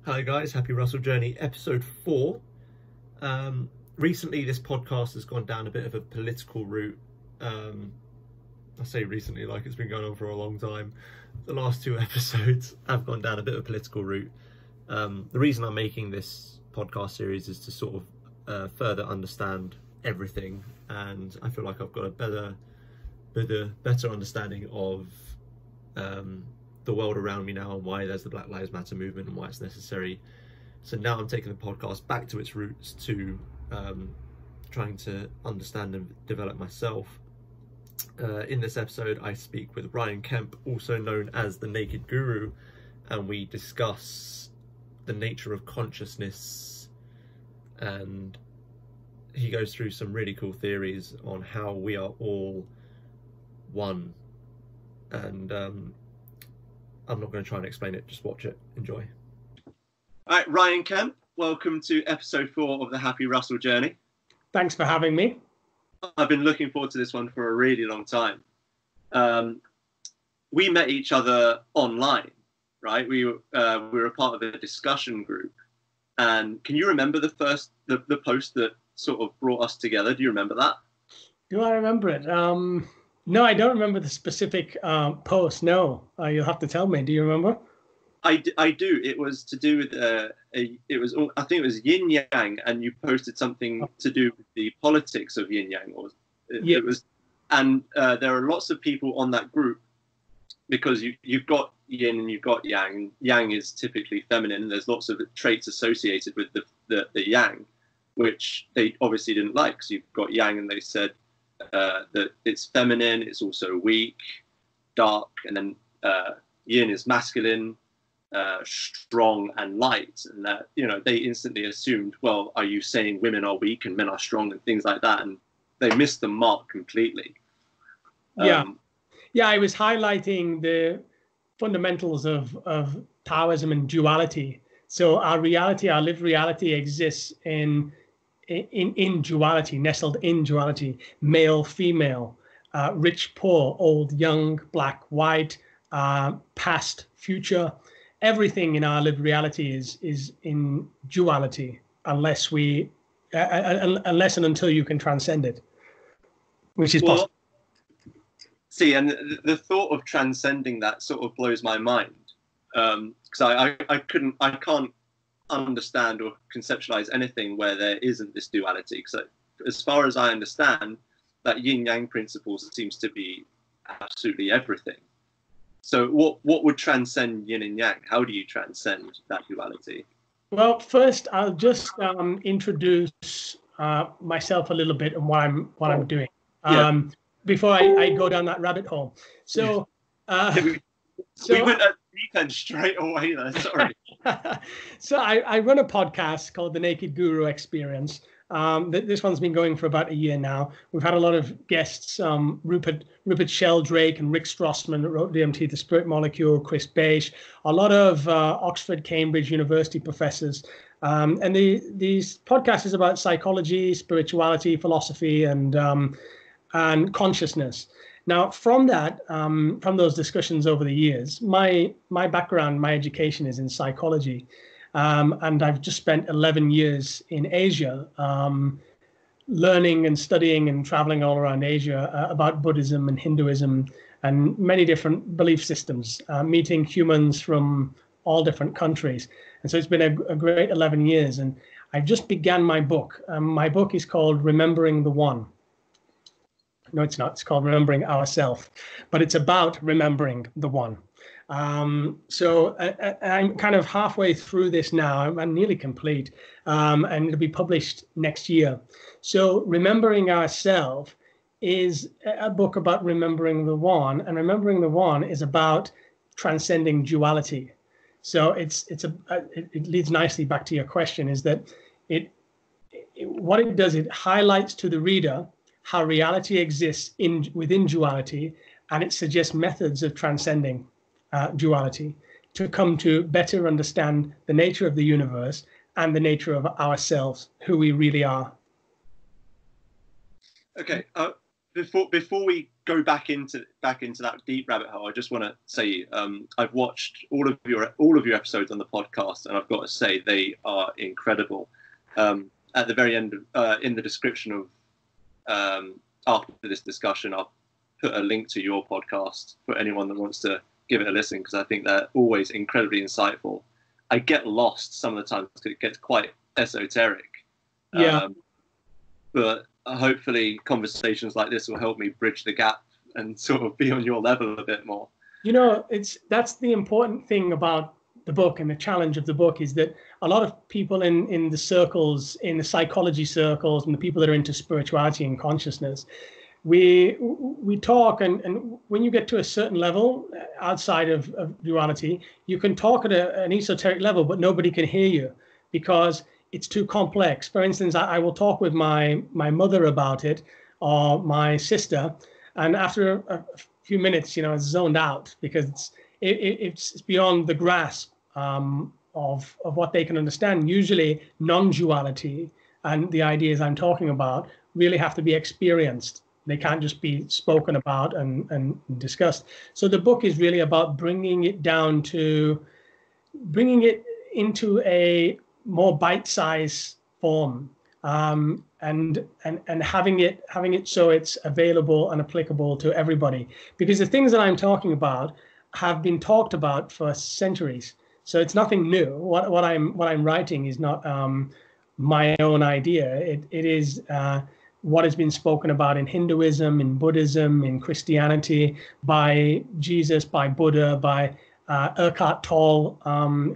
Hi guys, Happy Russell Journey, episode 4. Recently this podcast has gone down a bit of a political route. I say recently like it's been going on for a long time. The last 2 episodes have gone down a bit of a political route. The reason I'm making this podcast series is to sort of further understand everything, and I feel like I've got a better understanding of the world around me now and why there's the Black Lives Matter movement and why it's necessary. So now I'm taking the podcast back to its roots to trying to understand and develop myself. In this episode I speak with Ryan Kemp, also known as the Naked Guru, and we discuss the nature of consciousness, and he goes through some really cool theories on how we are all one. And I'm not going to try and explain it, just watch it, enjoy. All right, Ryan Kemp, welcome to episode 4 of the Happy Russell Journey. Thanks for having me. I've been looking forward to this one for a really long time. We met each other online, right? We were a part of a discussion group. And can you remember the post that sort of brought us together? Do you remember that? Do I remember it? No, I don't remember the specific post. No, you'll have to tell me. Do you remember? I do. It was to do with I think it was yin yang, and you posted something to do with the politics of yin yang, it was. And there are lots of people on that group because you've got yin and you've got yang. Yang is typically feminine. There's lots of traits associated with the yang, which they obviously didn't like. So you've got yang, and they said that it's feminine, it's also weak, dark, and then yin is masculine, strong and light. And that, they instantly assumed, well, are you saying women are weak and men are strong and things like that? And they missed the mark completely. Yeah, I was highlighting the fundamentals of Taoism and duality. So our lived reality exists in duality, nestled in duality: male, female, rich, poor, old, young, black, white, past, future. Everything in our lived reality is in duality, unless and until you can transcend it, which is possible. See, and the thought of transcending that sort of blows my mind, because I can't understand or conceptualize anything where there isn't this duality. Because as far as I understand, that yin yang principle seems to be absolutely everything. So what would transcend yin and yang? How do you transcend that duality? Well, first I'll just introduce myself a little bit and what I'm doing before I go down that rabbit hole. So we went at the deep end straight away there. Sorry. So I run a podcast called The Naked Guru Experience. This one's been going for about a year now. We've had a lot of guests, Rupert Sheldrake and Rick Strassman, that wrote DMT, The Spirit Molecule, Chris Beisch, a lot of Oxford, Cambridge University professors. And these podcasts is about psychology, spirituality, philosophy, and consciousness. Now, from that, from those discussions over the years, my background, my education is in psychology. And I've just spent 11 years in Asia, learning and studying and traveling all around Asia about Buddhism and Hinduism and many different belief systems, meeting humans from all different countries. And so it's been a great 11 years. And I've just began my book. My book is called Remembering the One. No, it's not. It's called Remembering Ourself, but it's about remembering the one. So I'm kind of halfway through this now. I'm nearly complete, and it'll be published next year. So Remembering Ourself is a book about remembering the one, and remembering the one is about transcending duality. So it leads nicely back to your question, is that what it does, it highlights to the reader how reality exists within duality, and it suggests methods of transcending duality to come to better understand the nature of the universe and the nature of ourselves, who we really are. Okay, before we go back into that deep rabbit hole, I just want to say I've watched all of your episodes on the podcast, and I've got to say they are incredible. At the very end, in the description of after this discussion, I'll put a link to your podcast for anyone that wants to give it a listen, because I think they're always incredibly insightful. I get lost some of the time because it gets quite esoteric. Yeah. But hopefully conversations like this will help me bridge the gap and sort of be on your level a bit more. You know, that's the important thing about the book, and the challenge of the book is that a lot of people in the circles, in the psychology circles, and the people that are into spirituality and consciousness, we talk, and when you get to a certain level outside of duality, you can talk at an esoteric level, but nobody can hear you because it's too complex. For instance, I will talk with my mother about it, or my sister, and after a few minutes, you know, it's zoned out because it's beyond the grasp of what they can understand. Usually, non-duality and the ideas I'm talking about really have to be experienced. They can't just be spoken about and discussed. So the book is really about bringing it into a more bite-sized form, and having it so it's available and applicable to everybody. Because the things that I'm talking about have been talked about for centuries. So it's nothing new. What I'm writing is not my own idea. It is what has been spoken about in Hinduism, in Buddhism, in Christianity, by Jesus, by Buddha, by Eckhart Tolle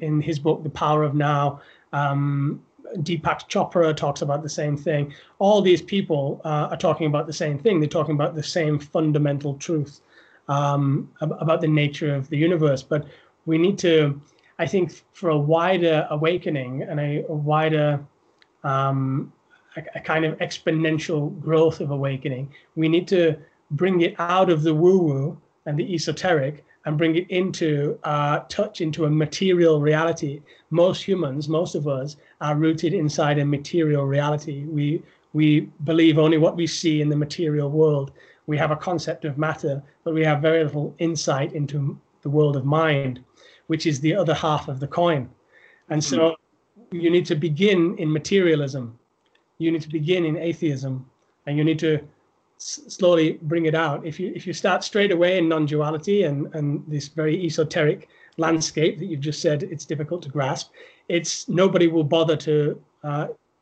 in his book, The Power of Now. Deepak Chopra talks about the same thing. All these people are talking about the same thing. They're talking about the same fundamental truth about the nature of the universe. But we need to, I think, for a wider awakening and a wider a kind of exponential growth of awakening, we need to bring it out of the woo-woo and the esoteric and bring it into touch into a material reality. Most humans, most of us, are rooted inside a material reality. We believe only what we see in the material world. We have a concept of matter, but we have very little insight into the world of mind, which is the other half of the coin. And so you need to begin in materialism. You need to begin in atheism, and you need to slowly bring it out. If you start straight away in non-duality and this very esoteric landscape that you've just said, it's difficult to grasp. Nobody will bother to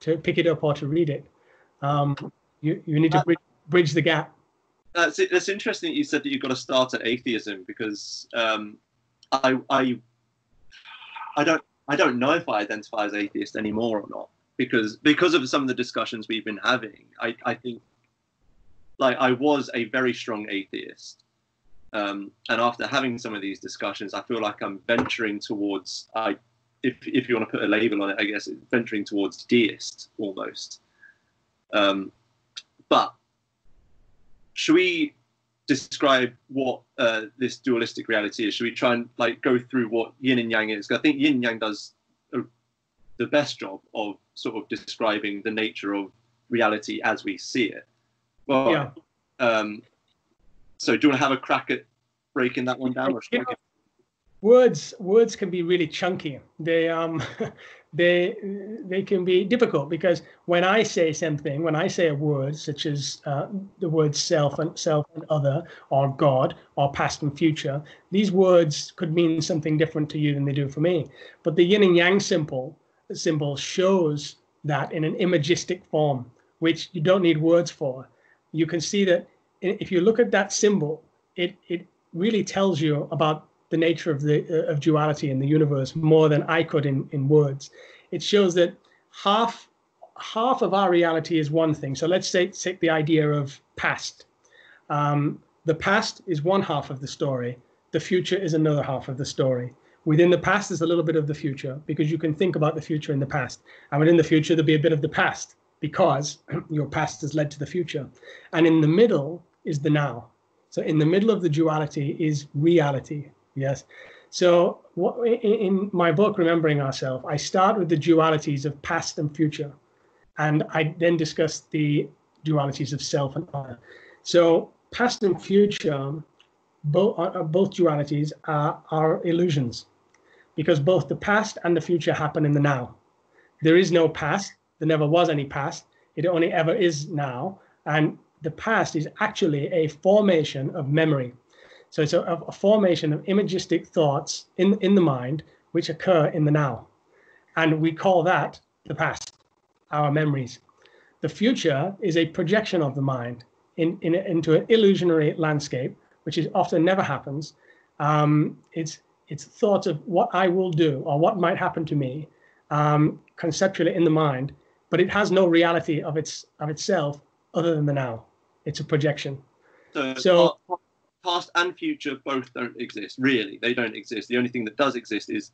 pick it up or to read it. You need to bridge the gap. That's interesting that you said that you've got to start at atheism, because I don't know if I identify as atheist anymore or not, because of some of the discussions we've been having. I think, like, I was a very strong atheist, and after having some of these discussions, I feel like I'm venturing towards, if you want to put a label on it, I guess it's venturing towards deist almost. But should we describe what this dualistic reality is? Should we try and go through what yin and yang is? 'Cause I think yin and yang does the best job of sort of describing the nature of reality as we see it. Well, yeah. So do you want to have a crack at breaking that one down? Or words can be really chunky. They can be difficult, because when I say something, when I say a word such as the words self and other, or God, or past and future, these words could mean something different to you than they do for me. But the yin and yang symbol shows that in an imagistic form, which you don't need words for. You can see that if you look at that symbol, it really tells you about the nature of duality in the universe more than I could in words. It shows that half of our reality is one thing. So let's take the idea of past. The past is one half of the story. The future is another half of the story. Within the past is a little bit of the future, because you can think about the future in the past. And within the future, there'll be a bit of the past, because your past has led to the future. And in the middle is the now. So in the middle of the duality is reality. Yes. So in my book, Remembering Ourselves, I start with the dualities of past and future. And I then discuss the dualities of self and other. So past and future, both dualities are illusions, because both the past and the future happen in the now. There is no past. There never was any past. It only ever is now. And the past is actually a formation of memory. So it's a formation of imagistic thoughts in the mind which occur in the now. And we call that the past, our memories. The future is a projection of the mind into an illusionary landscape, which is often never happens. It's thoughts of what I will do or what might happen to me, conceptually in the mind, but it has no reality of itself other than the now. It's a projection. So past and future both don't exist. Really, they don't exist. The only thing that does exist is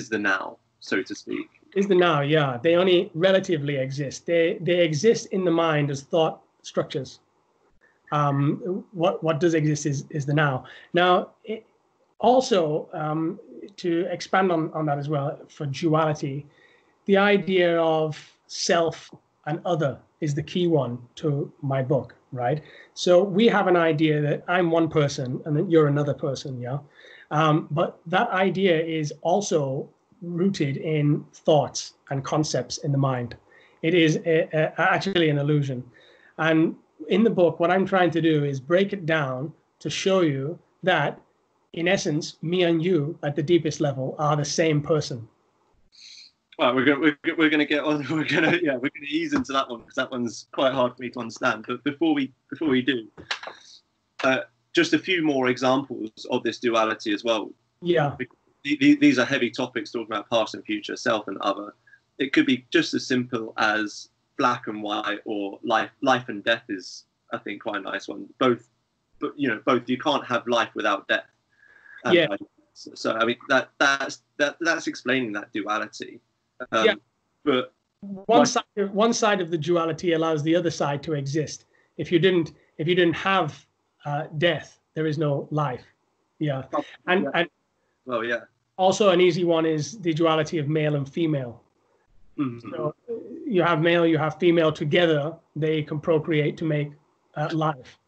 the now, so to speak. Is the now, yeah. They only relatively exist. They exist in the mind as thought structures. What does exist is the now. Now, also, to expand on that as well, for duality, the idea of self and other is the key one to my book, right? So we have an idea that I'm one person and that you're another person, yeah? But that idea is also rooted in thoughts and concepts in the mind. It is actually an illusion. And in the book, what I'm trying to do is break it down to show you that, in essence, me and you at the deepest level are the same person. Well, we're gonna get on. We're gonna ease into that one because that one's quite hard for me to understand. But before we do, just a few more examples of this duality as well. Yeah. These are heavy topics talking about past and future, self and other. It could be just as simple as black and white, or life and death is, I think, quite a nice one. Both. You can't have life without death. Yeah. So I mean that's explaining that duality. Yeah. But one side of the duality allows the other side to exist. If you didn't have death, there is no life. Yeah. And well, yeah. Also, an easy one is the duality of male and female. Mm-hmm. So you have male, you have female together. They can procreate to make life.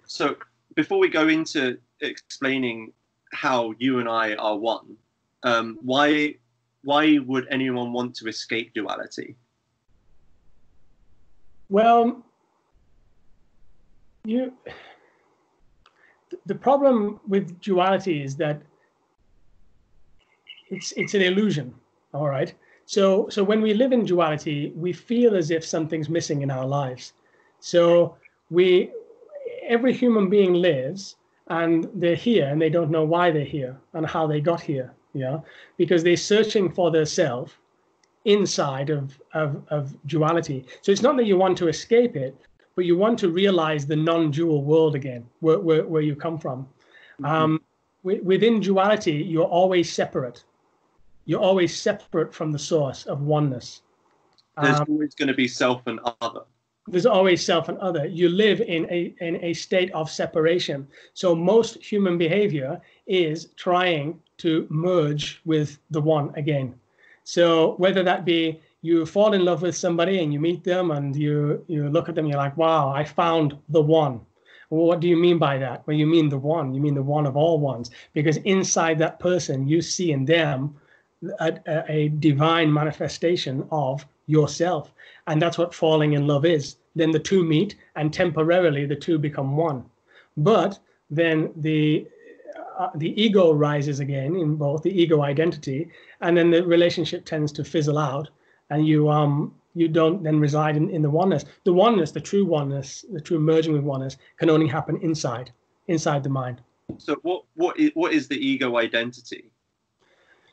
So before we go into explaining how you and I are one, why would anyone want to escape duality? Well, the problem with duality is that it's an illusion. All right. So when we live in duality, we feel as if something's missing in our lives. So every human being lives, and they're here, and they don't know why they're here and how they got here. Yeah, because they're searching for their self inside of duality. So it's not that you want to escape it, but you want to realize the non-dual world again, where you come from. Mm-hmm. Within duality, you're always separate. You're always separate from the source of oneness. There's always going to be self and other. There's always self and other. You live in a state of separation. So most human behavior is trying to merge with the one again. So whether that be you fall in love with somebody and you meet them and you look at them, you're like, wow, I found the one. Well, what do you mean by that? Well, you mean the one. You mean the one of all ones. Because inside that person, you see in them a divine manifestation of yourself. And that's what falling in love is. Then the two meet, and temporarily the two become one. But then the ego rises again in both, the ego identity, and then the relationship tends to fizzle out, and you don't then reside in the oneness. The oneness, the true merging with oneness, can only happen inside the mind. So what is the ego identity?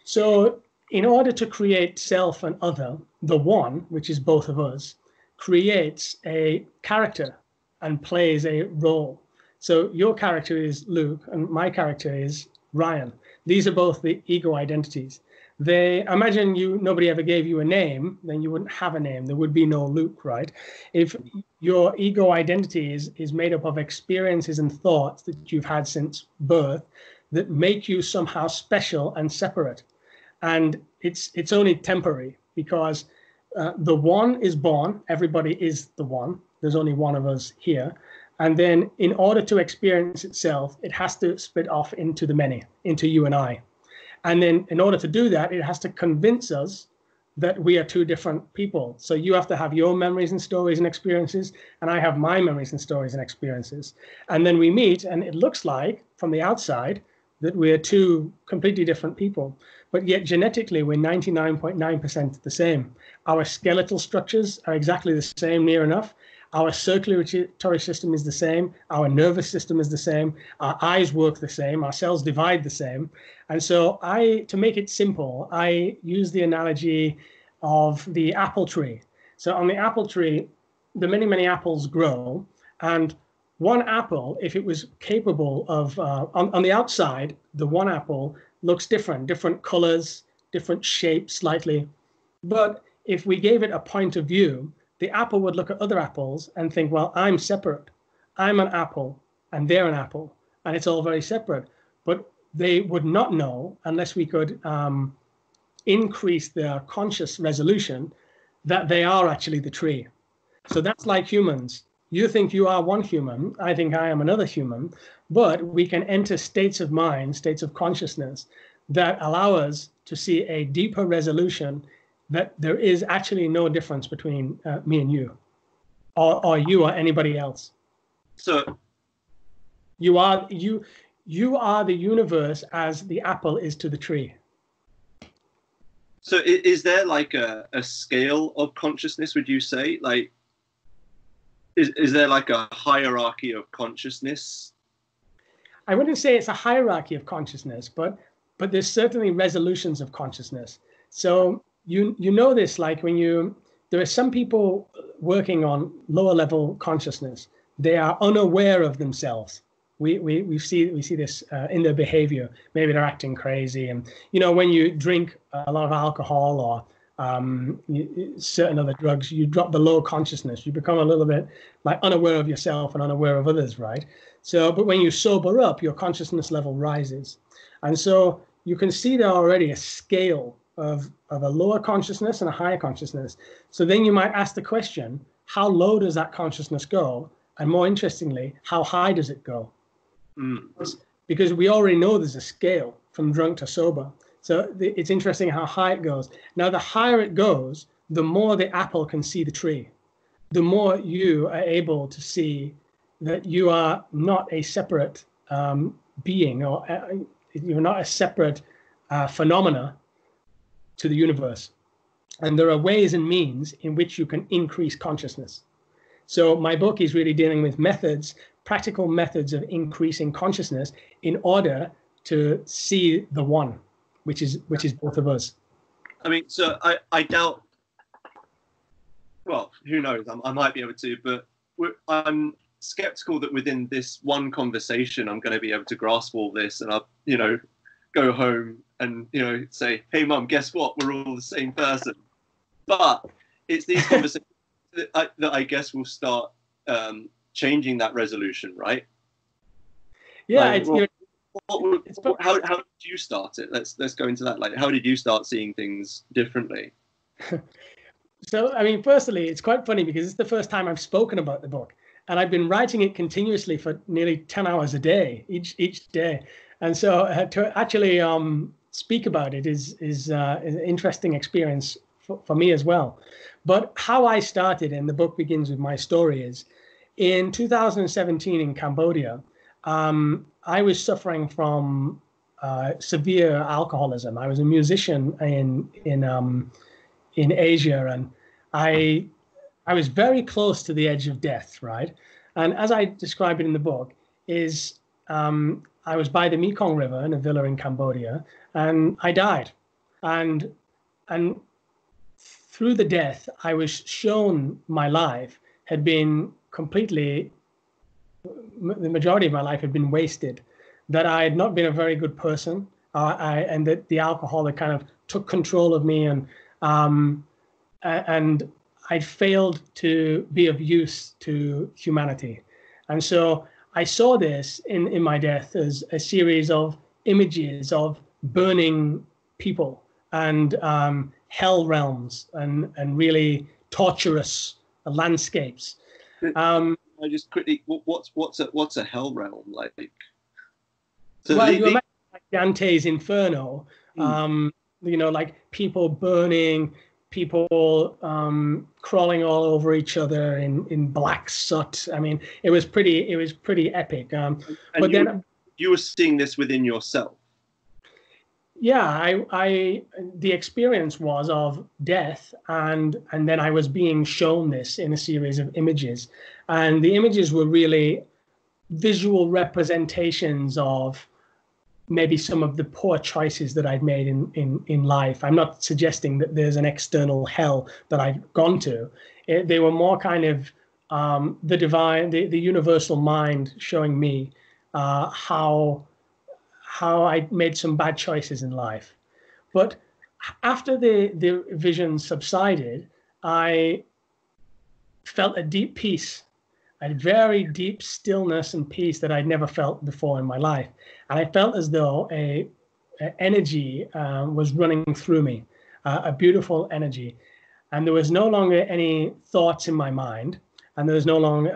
So in order to create self and other, the one, which is both of us, creates a character and plays a role. So your character is Luke and my character is Ryan. These are both the ego identities. Imagine nobody ever gave you a name, then you wouldn't have a name. There would be no Luke, right? If your ego identity is made up of experiences and thoughts that you've had since birth that make you somehow special and separate. And it's only temporary, because the one is born. Everybody is the one. There's only one of us here. And then in order to experience itself, it has to split off into the many, into you and I. And then in order to do that, it has to convince us that we are two different people. So you have to have your memories and stories and experiences, and I have my memories and stories and experiences. And then we meet, and it looks like from the outside that we're two completely different people. But yet genetically, we're 99.9% the same. Our skeletal structures are exactly the same, near enough. Our circulatory system is the same. Our nervous system is the same. Our eyes work the same. Our cells divide the same. And so to make it simple, I use the analogy of the apple tree. So on the apple tree, the many, many apples grow. And one apple, if it was capable of, on the outside, the one apple looks different colors, different shapes slightly. But if we gave it a point of view, the apple would look at other apples and think, well, I'm separate. I'm an apple and they're an apple. And it's all very separate. But they would not know, unless we could increase their conscious resolution, that they are actually the tree. So that's like humans. You think you are one human. I think I am another human. But we can enter states of mind, states of consciousness that allow us to see a deeper resolution that there is actually no difference between me and you, or you or anybody else. So you are the universe as the apple is to the tree. So is there like a scale of consciousness, would you say? Like, is there like a hierarchy of consciousness? I wouldn't say it's a hierarchy of consciousness, but there's certainly resolutions of consciousness. So you know this, like there are some people working on lower level consciousness. They are unaware of themselves. We see this in their behavior. Maybe they're acting crazy, and when you drink a lot of alcohol or certain other drugs, you drop the low consciousness. You become a little bit like unaware of yourself and unaware of others, right? So, but when you sober up, your consciousness level rises, and so you can see there already a scale of a lower consciousness and a higher consciousness. So then you might ask the question, how low does that consciousness go? And more interestingly, how high does it go? Because we already know there's a scale from drunk to sober. So it's interesting how high it goes. Now, the higher it goes, the more the apple can see the tree. The more you are able to see that you are not a separate being, or you're not a separate phenomena to the universe. And there are ways and means in which you can increase consciousness. So my book is really dealing with methods, practical methods of increasing consciousness in order to see the one, which is both of us. I mean, so I doubt, well, who knows, I might be able to, but I'm skeptical that within this one conversation, I'm going to be able to grasp all this, and I'll, go home and, say, hey, Mum, guess what? We're all the same person. But it's these conversations that I guess will start changing that resolution, right? Yeah. Like, how did you start it? Let's go into that. Like, how did you start seeing things differently? So, I mean, personally, it's quite funny because it's the first time I've spoken about the book, and I've been writing it continuously for nearly 10 hours a day, each day. And so to actually speak about it is an interesting experience for me as well. But how I started, and the book begins with my story, is in 2017 in Cambodia, I was suffering from severe alcoholism. I was a musician in Asia, and I was very close to the edge of death, right? And as I describe it in the book, is I was by the Mekong River in a villa in Cambodia, and I died. And through the death, I was shown my life had been completely, the majority of my life had been wasted, that I had not been a very good person, and that the alcohol had kind of took control of me, and I failed to be of use to humanity. And so I saw this in my death as a series of images of burning people and hell realms and really torturous landscapes. I just quickly, what's a hell realm like? So well, you imagine like Dantes Inferno, like people burning, people crawling all over each other in black soot. I mean, it was pretty epic. But then you were seeing this within yourself. Yeah, the experience was of death, and then I was being shown this in a series of images, and the images were really visual representations of maybe some of the poor choices that I'd made in life. I'm not suggesting that there's an external hell that I've gone to. They were more kind of the divine, the universal mind showing me how I made some bad choices in life. But after the vision subsided, I felt a deep peace, a very deep stillness and peace that I'd never felt before in my life. And I felt as though a energy was running through me, a beautiful energy. And there was no longer any thoughts in my mind. And there was no longer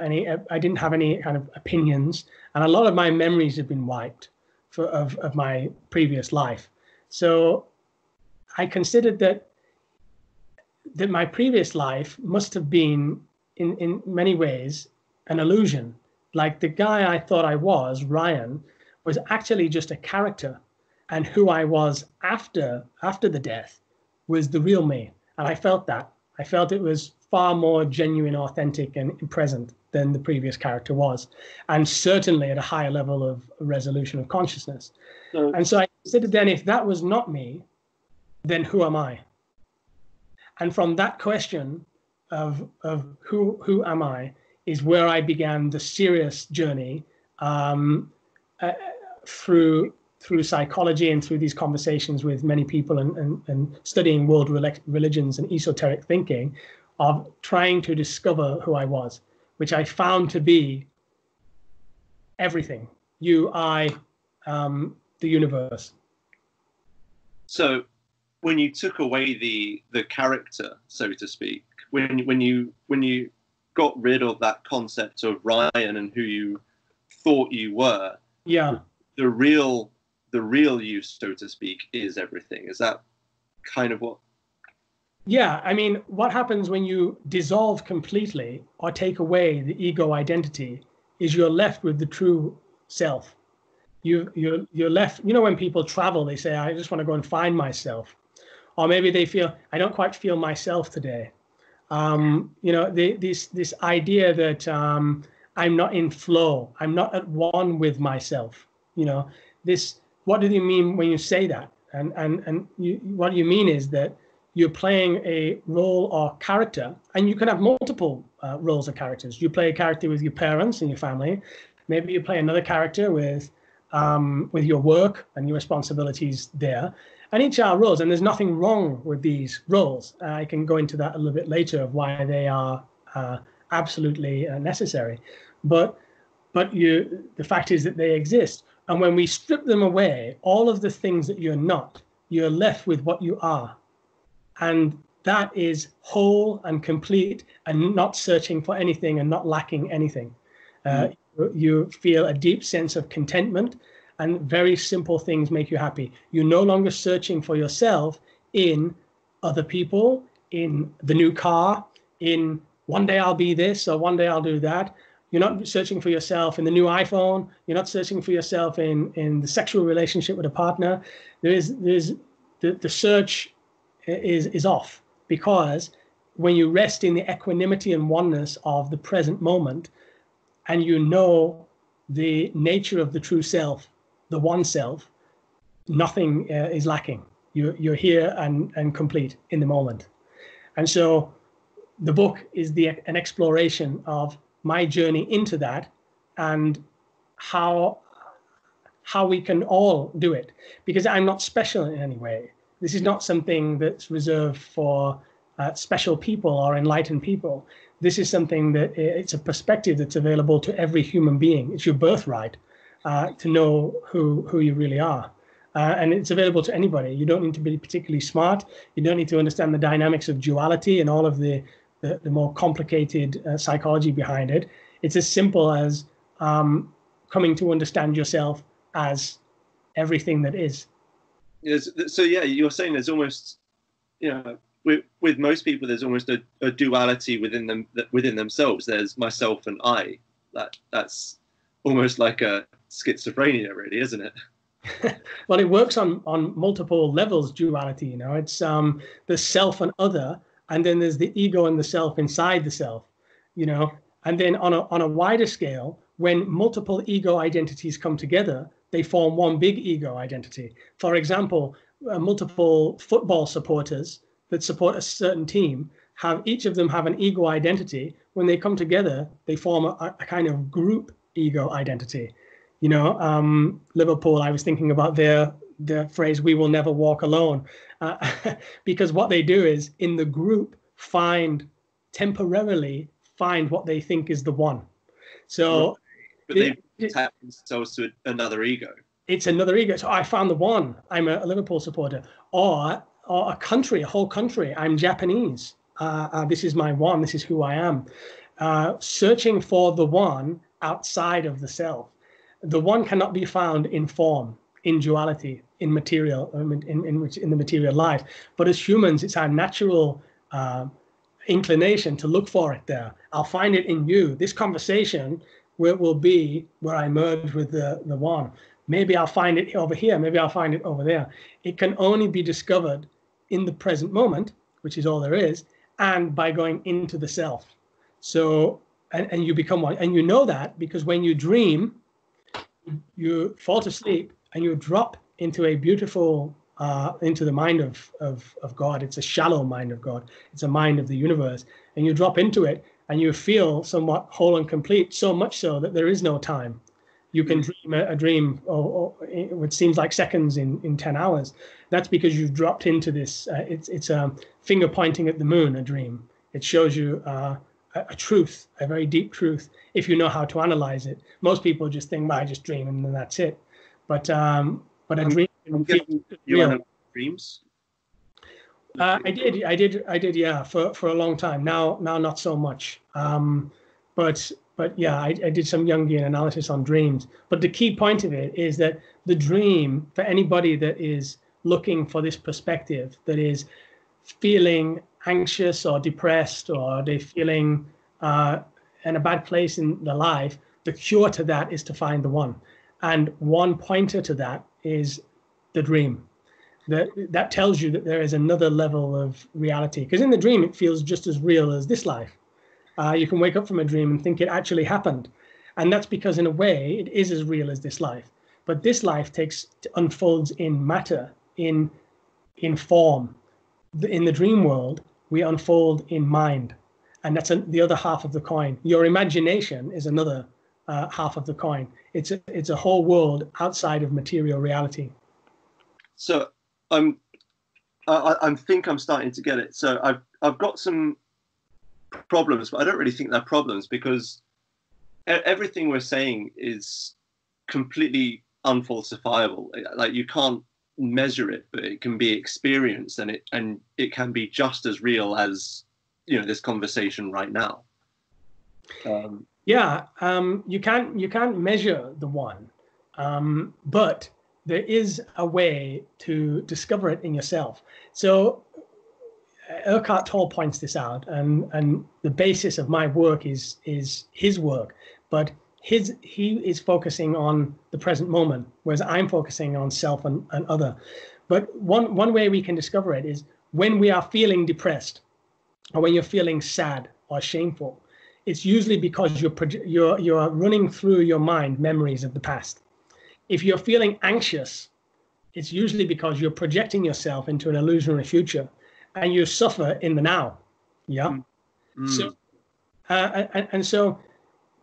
I didn't have any kind of opinions. And a lot of my memories had been wiped of my previous life. So I considered that my previous life must have been in many ways an illusion. Like the guy I thought I was, Ryan, was actually just a character, and who I was after the death was the real me. And I felt that. I felt it was far more genuine, authentic, and present than the previous character was, and certainly at a higher level of resolution of consciousness. And so I considered then, if that was not me, then who am I? And from that question of who am I is where I began the serious journey through psychology and through these conversations with many people and studying world religions and esoteric thinking, of trying to discover who I was, which I found to be everything. You, I, the universe. So when you took away the character, so to speak, when you got rid of that concept of Ryan and who you thought you were, yeah, the real you, so to speak, is everything. Is that kind of what? Yeah, I mean, what happens when you dissolve completely or take away the ego identity is you're left with the true self. You're left, when people travel, they say, I just want to go and find myself. Or maybe they feel, I don't quite feel myself today. This idea that I'm not in flow, I'm not at one with myself. What do you mean when you say that? What you mean is that you're playing a role or character, and you can have multiple roles or characters. You play a character with your parents and your family. Maybe you play another character with your work and your responsibilities there. And each are roles, and there's nothing wrong with these roles. I can go into that a little bit later of why they are absolutely necessary. But the fact is that they exist. And when we strip them away, all of the things that you're not, you're left with what you are. And that is whole and complete and not searching for anything and not lacking anything. You feel a deep sense of contentment, and very simple things make you happy. You're no longer searching for yourself in other people, in the new car, in one day I'll be this or one day I'll do that. You're not searching for yourself in the new iPhone. You're not searching for yourself in the sexual relationship with a partner. The search is off, because when you rest in the equanimity and oneness of the present moment, and you know the nature of the true self, the one self, nothing is lacking. You're here and complete in the moment. And so the book is an exploration of my journey into that, and how we can all do it, because I'm not special in any way. This is not something that's reserved for special people or enlightened people. This is something that it's a perspective that's available to every human being. It's your birthright to know who you really are. And it's available to anybody. You don't need to be particularly smart. You don't need to understand the dynamics of duality and all of the more complicated psychology behind it. It's as simple as coming to understand yourself as everything that is. Yes. So yeah, you're saying there's almost, with most people, there's almost a duality within them, within themselves. There's myself and I. That's almost like a schizophrenia, really, isn't it? Well, it works on multiple levels, duality. It's the self and other, and then there's the ego and the self inside the self. And then on a wider scale, when multiple ego identities come together, they form one big ego identity. For example, multiple football supporters that support a certain team each of them have an ego identity. When they come together, they form a kind of group ego identity. Liverpool, I was thinking about their phrase, "We will never walk alone," because what they do is in the group temporarily find what they think is the one. So, but they tap themselves to another ego. It's another ego. So I found the one. I'm a Liverpool supporter, or a whole country. I'm Japanese. This is my one. This is who I am. Searching for the one outside of the self. The one cannot be found in form, in duality, in material, in the material life. But as humans, it's our natural inclination to look for it there. I'll find it in you. This conversation will be where I merge with the one. Maybe I'll find it over here. Maybe I'll find it over there. It can only be discovered in the present moment, which is all there is, and by going into the self. So, and you become one. And you know that because when you dream, you fall to sleep and you drop into a beautiful, into the mind of God. It's a shallow mind of God. It's a mind of the universe. And you drop into it and you feel somewhat whole and complete, so much so that there is no time. You can dream a dream, which seems like seconds in 10 hours. That's because you've dropped into this. It's a finger pointing at the moon, a dream. It shows you a truth, a very deep truth, if you know how to analyze it. Most people just think, well, I just dream and then that's it. But a dream. You analyze dreams? I did, yeah, for a long time. Now not so much. But yeah, I did some Jungian analysis on dreams. But the key point of it is that the dream, for anybody that is looking for this perspective, that is feeling anxious or depressed, or they're feeling in a bad place in their life, the cure to that is to find the one. And one pointer to that is the dream. That tells you that there is another level of reality. Because in the dream, it feels just as real as this life. You can wake up from a dream and think it actually happened. And that's because in a way, it is as real as this life. But this life unfolds in matter, in form. In the dream world, we unfold in mind. And that's the other half of the coin. Your imagination is another half of the coin. It's a whole world outside of material reality. So I think I'm starting to get it. So I've got some problems, but I don't really think they're problems because everything we're saying is completely unfalsifiable. Like you can't measure it, but it can be experienced, and it can be just as real as this conversation right now. You can't measure the one, but there is a way to discover it in yourself. So Eckhart Tolle points this out, and the basis of my work is his work, but he is focusing on the present moment, whereas I'm focusing on self and other. But one way we can discover it is when we are feeling depressed, or when you're feeling sad or shameful. It's usually because you're running through your mind memories of the past. If you're feeling anxious, it's usually because you're projecting yourself into an illusionary future, and you suffer in the now. Yeah. So, and so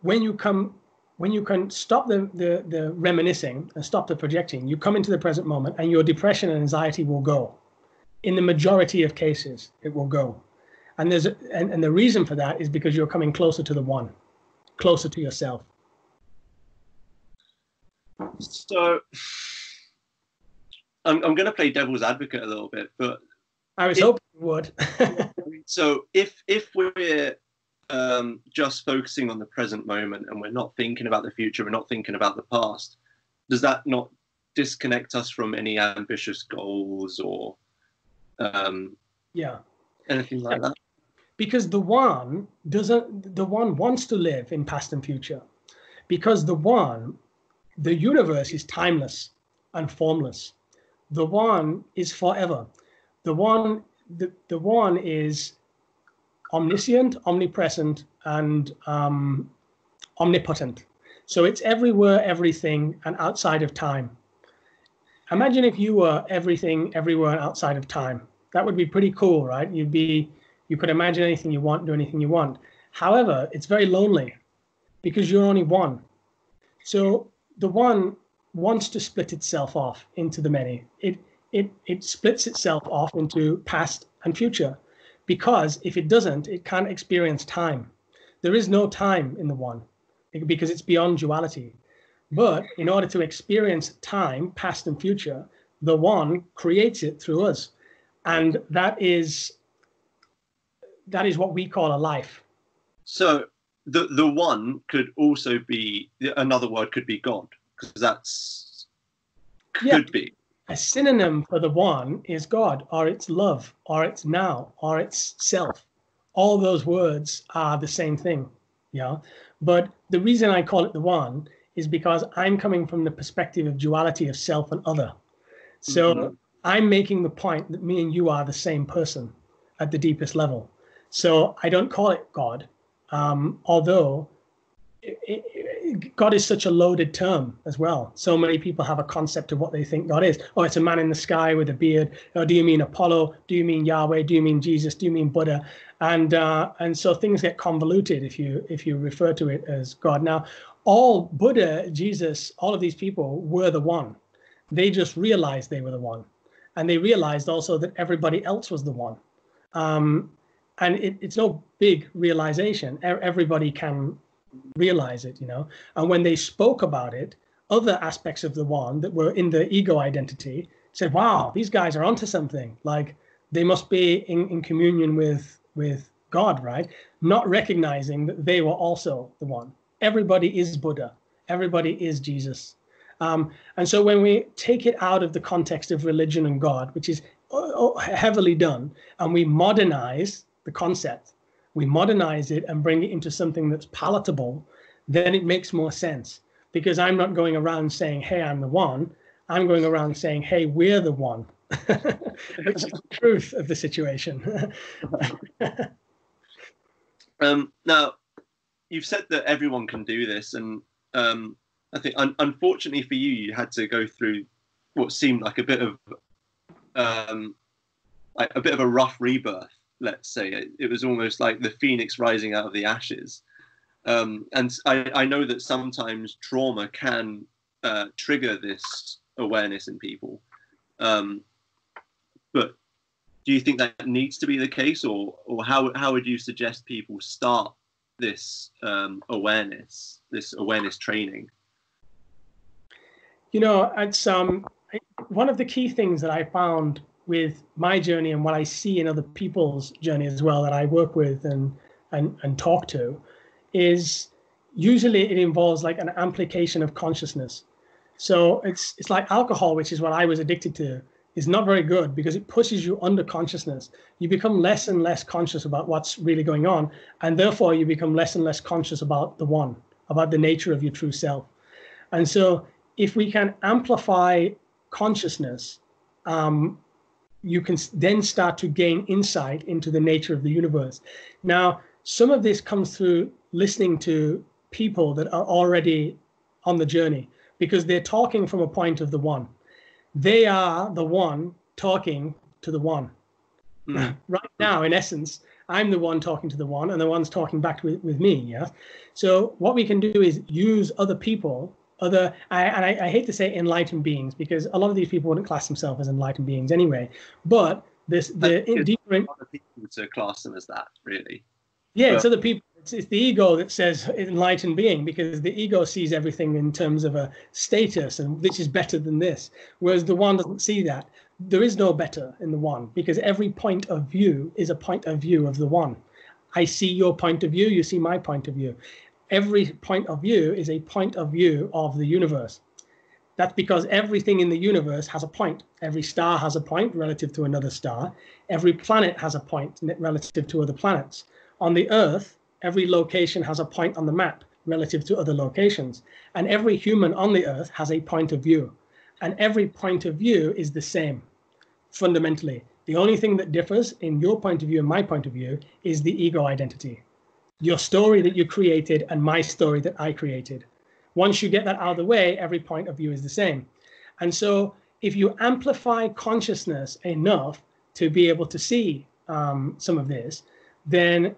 when you can stop the reminiscing and stop the projecting, you come into the present moment, and your depression and anxiety will go. In the majority of cases, it will go. And the reason for that is because you're coming closer to the one, closer to yourself. So I'm going to play devil's advocate a little bit, but I was hoping you would. So if we're just focusing on the present moment and we're not thinking about the future, we're not thinking about the past, does that not disconnect us from any ambitious goals or anything like that? Because the one wants to live in past and future, because the universe is timeless and formless. The one is forever. The one is omniscient, omnipresent, and omnipotent. So it's everywhere, everything, and outside of time. Imagine if you were everything, everywhere, and outside of time. That would be pretty cool, right? You could imagine anything you want, do anything you want. However, it's very lonely because you're only one. So the one wants to split itself off into the many. It splits itself off into past and future, because if it doesn't, it can't experience time. There is no time in the one because it's beyond duality. But in order to experience time, past and future, the one creates it through us. And that is what we call a life. So the one could also be, another word could be God, because could be. A synonym for the one is God, or it's love, or it's now, or it's self. All those words are the same thing. Yeah. But the reason I call it the one is because I'm coming from the perspective of duality of self and other. So I'm making the point that me and you are the same person at the deepest level. So I don't call it God, although God is such a loaded term as well. So many people have a concept of what they think God is. Oh, it's a man in the sky with a beard. Oh, do you mean Apollo? Do you mean Yahweh? Do you mean Jesus? Do you mean Buddha? And so things get convoluted if you refer to it as God. Now, all Buddha, Jesus, all of these people were the one. They just realized they were the one. And they realized also that everybody else was the one. And it's no big realization. Everybody can realize it, And when they spoke about it, other aspects of the one that were in the ego identity said, wow, these guys are onto something. Like they must be in communion with God, right? Not recognizing that they were also the one. Everybody is Buddha. Everybody is Jesus. And so when we take it out of the context of religion and God, which is heavily done, and we modernize the concept, we modernize it and bring it into something that's palatable, then it makes more sense. Because I'm not going around saying, hey, I'm the one. I'm going around saying, hey, we're the one. Which is the truth of the situation. Now, you've said that everyone can do this. And I think, unfortunately for you, you had to go through what seemed like a bit of a rough rebirth. Let's say it was almost like the phoenix rising out of the ashes. And I know that sometimes trauma can trigger this awareness in people. But do you think that needs to be the case, or how would you suggest people start this awareness training? It's one of the key things that I found with my journey and what I see in other people's journey as well that I work with and talk to is usually it involves like an amplification of consciousness. So it's like alcohol, which is what I was addicted to, is not very good because it pushes you under consciousness. You become less and less conscious about what's really going on, and therefore you become less and less conscious about the one, about the nature of your true self. And so if we can amplify consciousness, you can then start to gain insight into the nature of the universe. Now, some of this comes through listening to people that are already on the journey because they're talking from a point of the one. They are the one talking to the one. Right now, in essence, I'm the one talking to the one and the one's talking back with me. Yeah. So what we can do is use other people, I hate to say enlightened beings because a lot of these people wouldn't class themselves as enlightened beings anyway. But deeper in other people to class them as that, really. Yeah, it's other people. It's the ego that says enlightened being because the ego sees everything in terms of a status and this is better than this, whereas the one doesn't see that. There is no better in the one because every point of view is a point of view of the one. I see your point of view, you see my point of view. Every point of view is a point of view of the universe. That's because everything in the universe has a point. Every star has a point relative to another star. Every planet has a point relative to other planets. On the Earth, every location has a point on the map relative to other locations. And every human on the Earth has a point of view. And every point of view is the same, fundamentally. The only thing that differs in your point of view and my point of view is the ego identity. Your story that you created and my story that I created. Once you get that out of the way, every point of view is the same. And so if you amplify consciousness enough to be able to see some of this, then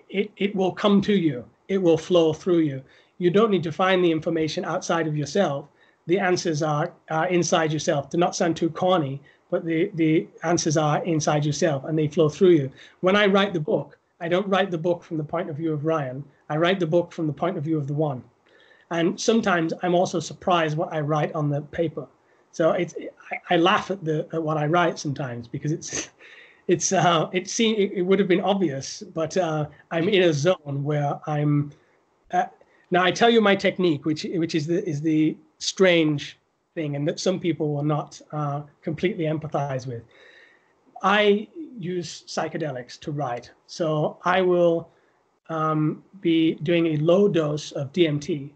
it will come to you. It will flow through you. You don't need to find the information outside of yourself. The answers are inside yourself. To not sound too corny, but the answers are inside yourself and they flow through you. When I write the book, I don't write the book from the point of view of Ryan. I write the book from the point of view of the one. And sometimes I'm also surprised what I write on the paper. So I laugh at what I write sometimes because it would have been obvious, but I'm in a zone where I'm. Now I tell you my technique, which is the strange thing, and that some people will not completely empathize with. I use psychedelics to write, so I will be doing a low dose of DMT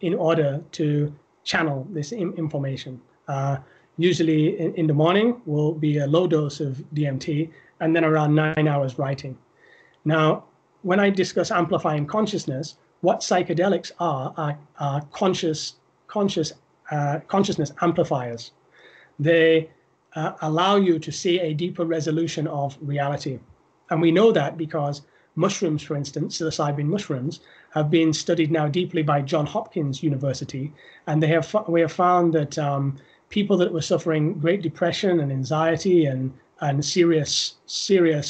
in order to channel this information. Usually in the morning will be a low dose of DMT, and then around 9 hours writing. Now, when I discuss amplifying consciousness, what psychedelics are consciousness amplifiers. They allow you to see a deeper resolution of reality. And we know that because mushrooms, for instance, psilocybin mushrooms, have been studied now deeply by Johns Hopkins University. And we have found that people that were suffering great depression and anxiety and serious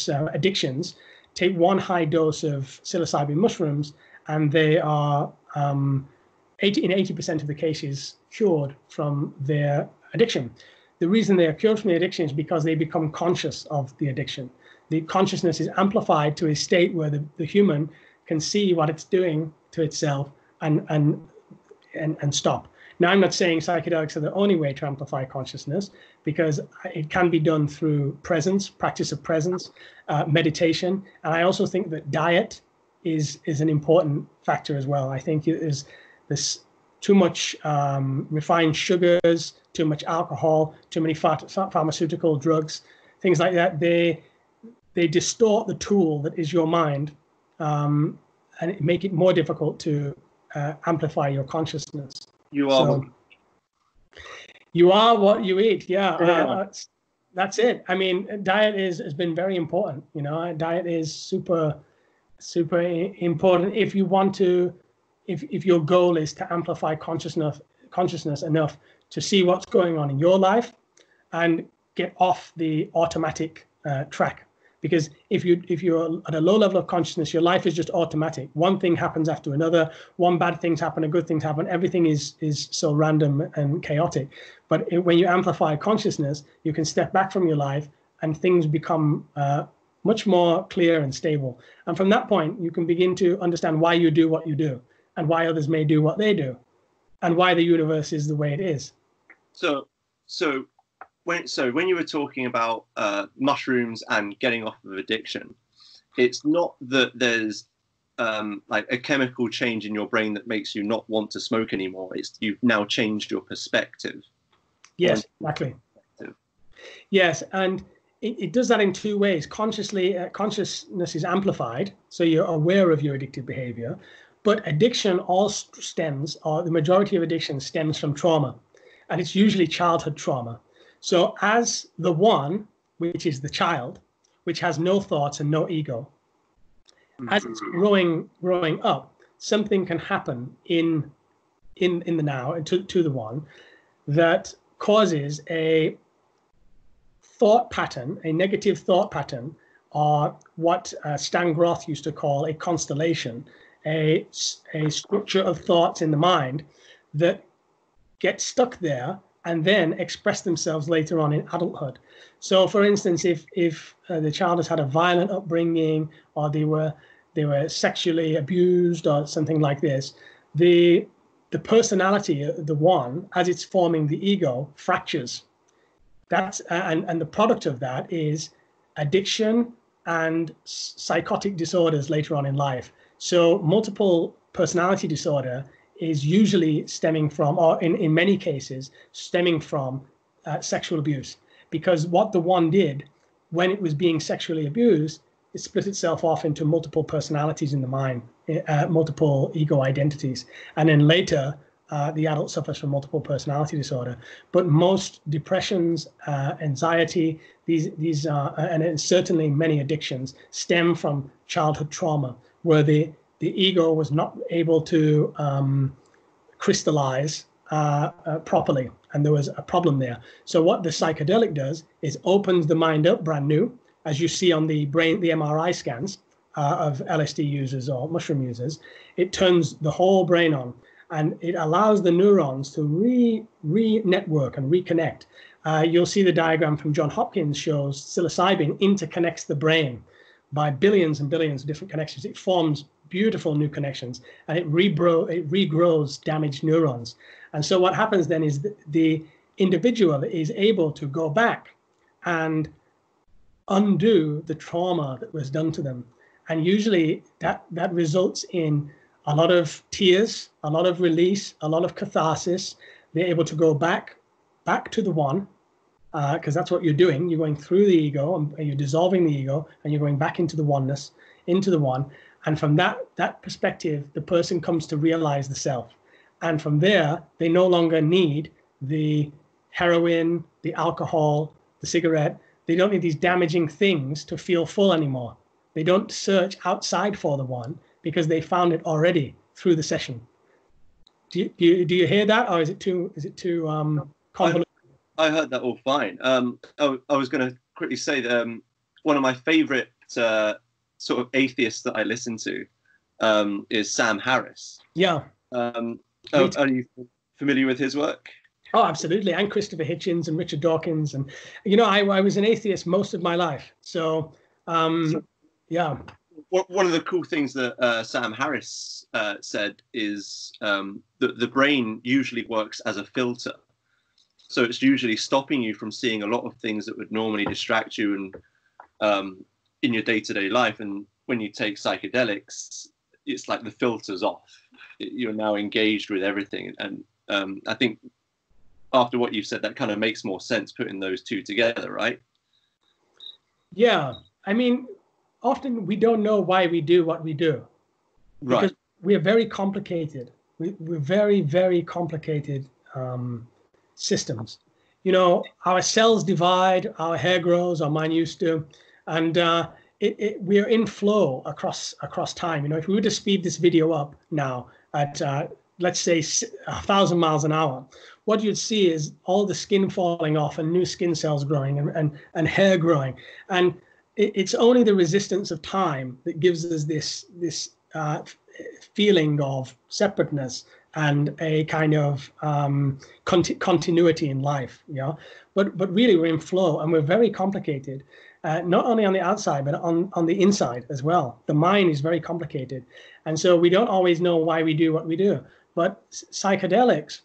addictions take one high dose of psilocybin mushrooms, and they are in 80% of the cases cured from their addiction. The reason they are cured from the addiction is because they become conscious of the addiction. The consciousness is amplified to a state where the human can see what it's doing to itself and stop. Now, I'm not saying psychedelics are the only way to amplify consciousness, because it can be done through practice of presence, meditation. And I also think that diet is an important factor as well. I think there's too much refined sugars, too much alcohol, too many pharmaceutical drugs, things like that. They distort the tool that is your mind, and make it more difficult to amplify your consciousness. You are what you eat. Yeah. That's it. I mean, diet has been very important. You know, diet is super important if you want to. If your goal is to amplify consciousness enough to see what's going on in your life and get off the automatic track. Because if you're at a low level of consciousness, your life is just automatic. One thing happens after another. One bad things happen, a good things happen. Everything is so random and chaotic. But when you amplify consciousness, you can step back from your life and things become much more clear and stable. And from that point, you can begin to understand why you do what you do, and why others may do what they do, and why the universe is the way it is. So when you were talking about mushrooms and getting off of addiction, it's not that there's like a chemical change in your brain that makes you not want to smoke anymore. It's you've now changed your perspective. Yes, exactly. Yes, and it does that in two ways. Consciousness is amplified, so you're aware of your addictive behavior. But addiction the majority of addiction stems from trauma, and it's usually childhood trauma. So as the one, which is the child, which has no thoughts and no ego, as it's growing up, something can happen in the now to the one that causes a thought pattern, a negative thought pattern, or what Stan Groth used to call a constellation, a structure of thoughts in the mind that get stuck there and then express themselves later on in adulthood. So, for instance, if the child has had a violent upbringing, or they were sexually abused or something like this, the personality, the one, as it's forming the ego, fractures. That's and the product of that is addiction and psychotic disorders later on in life. So multiple personality disorder is usually stemming from, or in many cases, stemming from sexual abuse. Because what the one did when it was being sexually abused, it split itself off into multiple personalities in the mind, multiple ego identities. And then later, the adult suffers from multiple personality disorder. But most depressions, anxiety, these and certainly many addictions stem from childhood trauma, where the ego was not able to crystallize properly, and there was a problem there. So what the psychedelic does is opens the mind up brand new, as you see on the brain, the MRI scans of LSD users or mushroom users. It turns the whole brain on, and it allows the neurons to re-network and reconnect. You'll see the diagram from John Hopkins shows psilocybin interconnects the brain by billions and billions of different connections. It forms beautiful new connections, and it regrows damaged neurons. And so what happens then is the individual is able to go back and undo the trauma that was done to them. And usually that results in a lot of tears, a lot of release, a lot of catharsis. They're able to go back to the one, because that's what you're doing. You're going through the ego, and you're dissolving the ego, and you're going back into the oneness, into the one. And from that perspective, the person comes to realize the self. And from there, they no longer need the heroin, the alcohol, the cigarette. They don't need these damaging things to feel full anymore. They don't search outside for the one, because they found it already through the session. Do you hear that, or is it too convoluted? I heard that all fine. I was going to quickly say that one of my favorite sort of atheists that I listen to is Sam Harris. Yeah. Are you familiar with his work? Oh, absolutely. And Christopher Hitchens and Richard Dawkins. And, I was an atheist most of my life. So, yeah. One of the cool things that Sam Harris said is that the brain usually works as a filter. So it's usually stopping you from seeing a lot of things that would normally distract you and in your day-to-day life. And when you take psychedelics, it's like the filter's off. You're now engaged with everything. And I think after what you've said, that kind of makes more sense putting those two together, right? Yeah. I mean, often we don't know why we do what we do. Because we are very complicated. We're very, very complicated systems. Our cells divide, our hair grows, or mine used to, and we are in flow across time. If we were to speed this video up now at let's say 1,000 miles an hour, what you'd see is all the skin falling off and new skin cells growing and hair growing. And it's only the resistance of time that gives us this feeling of separateness and a kind of continuity in life. But really we're in flow, and we're very complicated, not only on the outside, but on the inside as well. The mind is very complicated. And so we don't always know why we do what we do. But psychedelics,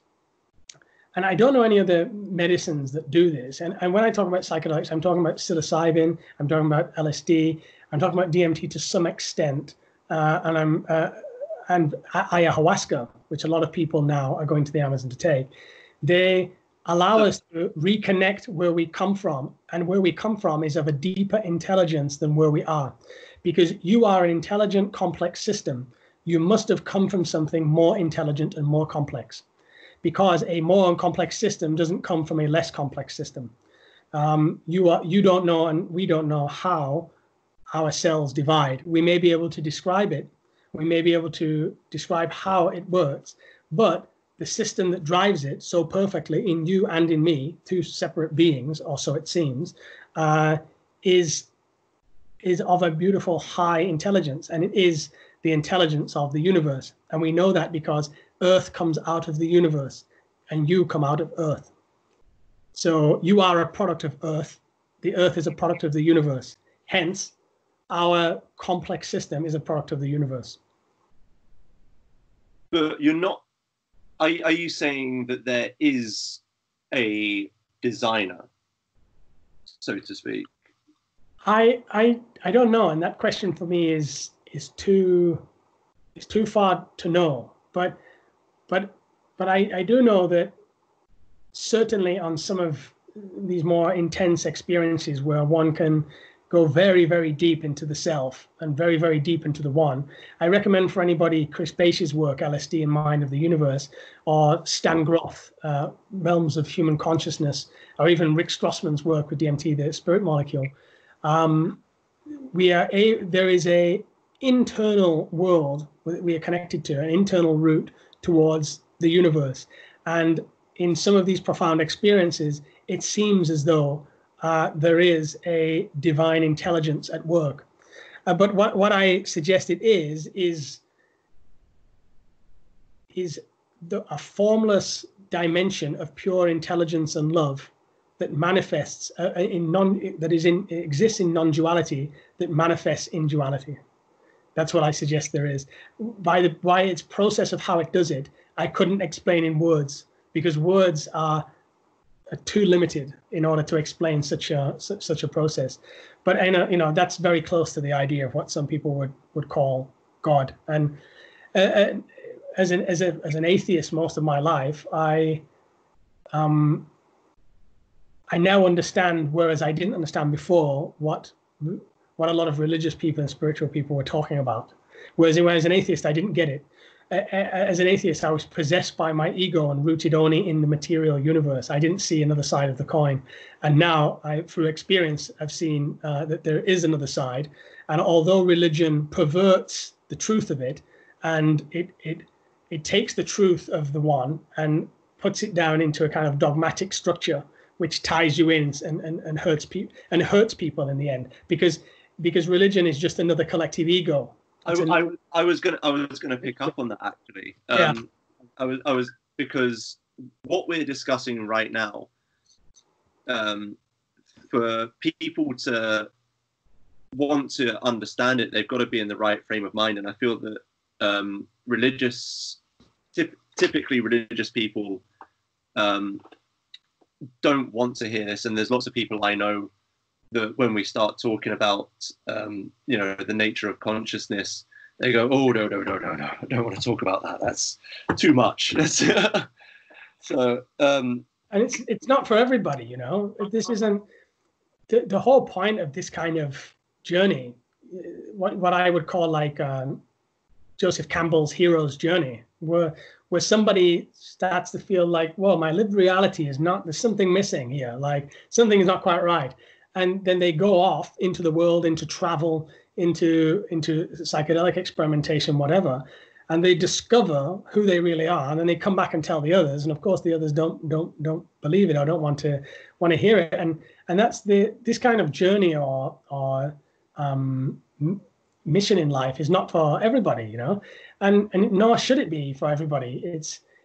and I don't know any other medicines that do this. And when I talk about psychedelics, I'm talking about psilocybin, I'm talking about LSD, I'm talking about DMT to some extent, and ayahuasca, which a lot of people now are going to the Amazon to take. They allow us to reconnect where we come from. And where we come from is of a deeper intelligence than where we are. Because you are an intelligent, complex system. You must have come from something more intelligent and more complex. Because a more complex system doesn't come from a less complex system. You don't know, and we don't know how our cells divide. We may be able to describe it. We may be able to describe how it works, but the system that drives it so perfectly in you and in me, two separate beings, or so it seems, is of a beautiful high intelligence, and it is the intelligence of the universe. And we know that because Earth comes out of the universe, and you come out of Earth. So you are a product of Earth. The Earth is a product of the universe. Hence, our complex system is a product of the universe. But you're not. Are you saying that there is a designer, so to speak? I don't know, and that question for me is too far to know. But I do know that certainly on some of these more intense experiences where one can go very, very deep into the self and very, very deep into the one, I recommend for anybody Chris Bache's work, LSD and Mind of the Universe, or Stan Groth, Realms of Human Consciousness, or even Rick Strassman's work with DMT, the spirit molecule. There is a internal world that we are connected to, an internal route towards the universe. And in some of these profound experiences, it seems as though there is a divine intelligence at work. But what I suggest it is a formless dimension of pure intelligence and love that manifests exists in non-duality, that manifests in duality. That's what I suggest there is. By its process of how it does it, I couldn't explain in words, because words are too limited in order to explain such a process. But that's very close to the idea of what some people would call God. And as an atheist most of my life, I now understand, whereas I didn't understand before, what a lot of religious people and spiritual people were talking about. Whereas as an atheist, I didn't get it. As an atheist, I was possessed by my ego and rooted only in the material universe. I didn't see another side of the coin. And now, through experience, I've seen that there is another side. And although religion perverts the truth of it, and it takes the truth of the one and puts it down into a kind of dogmatic structure, which ties you in and hurts people in the end, because religion is just another collective ego. I was gonna pick up on that actually. I was because what we're discussing right now, for people to want to understand it, they've got to be in the right frame of mind. And I feel that typically religious people don't want to hear this. And there's lots of people I know that when we start talking about the nature of consciousness, they go, oh no, I don't want to talk about that, that's too much. So and it's not for everybody. This isn't the whole point of this kind of journey, what I would call like Joseph Campbell's hero's journey, where somebody starts to feel like, well, my lived reality is not, there's something missing here, like something is not quite right. And then they go off into the world, into travel, into psychedelic experimentation, whatever, and they discover who they really are, and then they come back and tell the others, and of course the others don't believe it or don't want to hear it, and that's this kind of journey or mission in life is not for everybody, and nor should it be for everybody.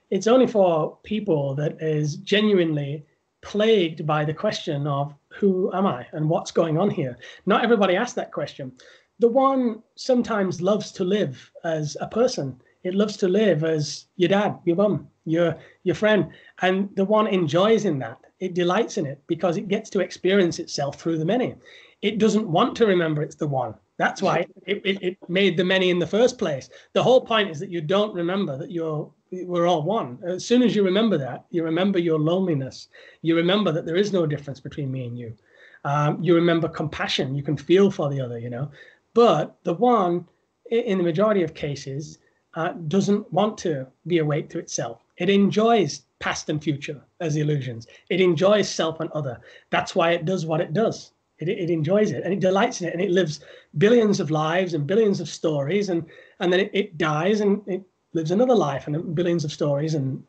It's only for people that is genuinely plagued by the question of who am I and what's going on here. Not everybody asks that question. The one sometimes loves to live as a person. It loves to live as your dad, your mum, your friend. And the one enjoys in that. It delights in it because it gets to experience itself through the many. It doesn't want to remember it's the one. That's why it made the many in the first place. The whole point is that you don't remember that we're all one. As soon as you remember that, you remember your loneliness. You remember that there is no difference between me and you. You remember compassion. You can feel for the other, But the one, in the majority of cases, doesn't want to be awake to itself. It enjoys past and future as illusions. It enjoys self and other. That's why it does what it does. It enjoys it and it delights in it, and it lives billions of lives and billions of stories, and then it dies and it lives another life and billions of stories and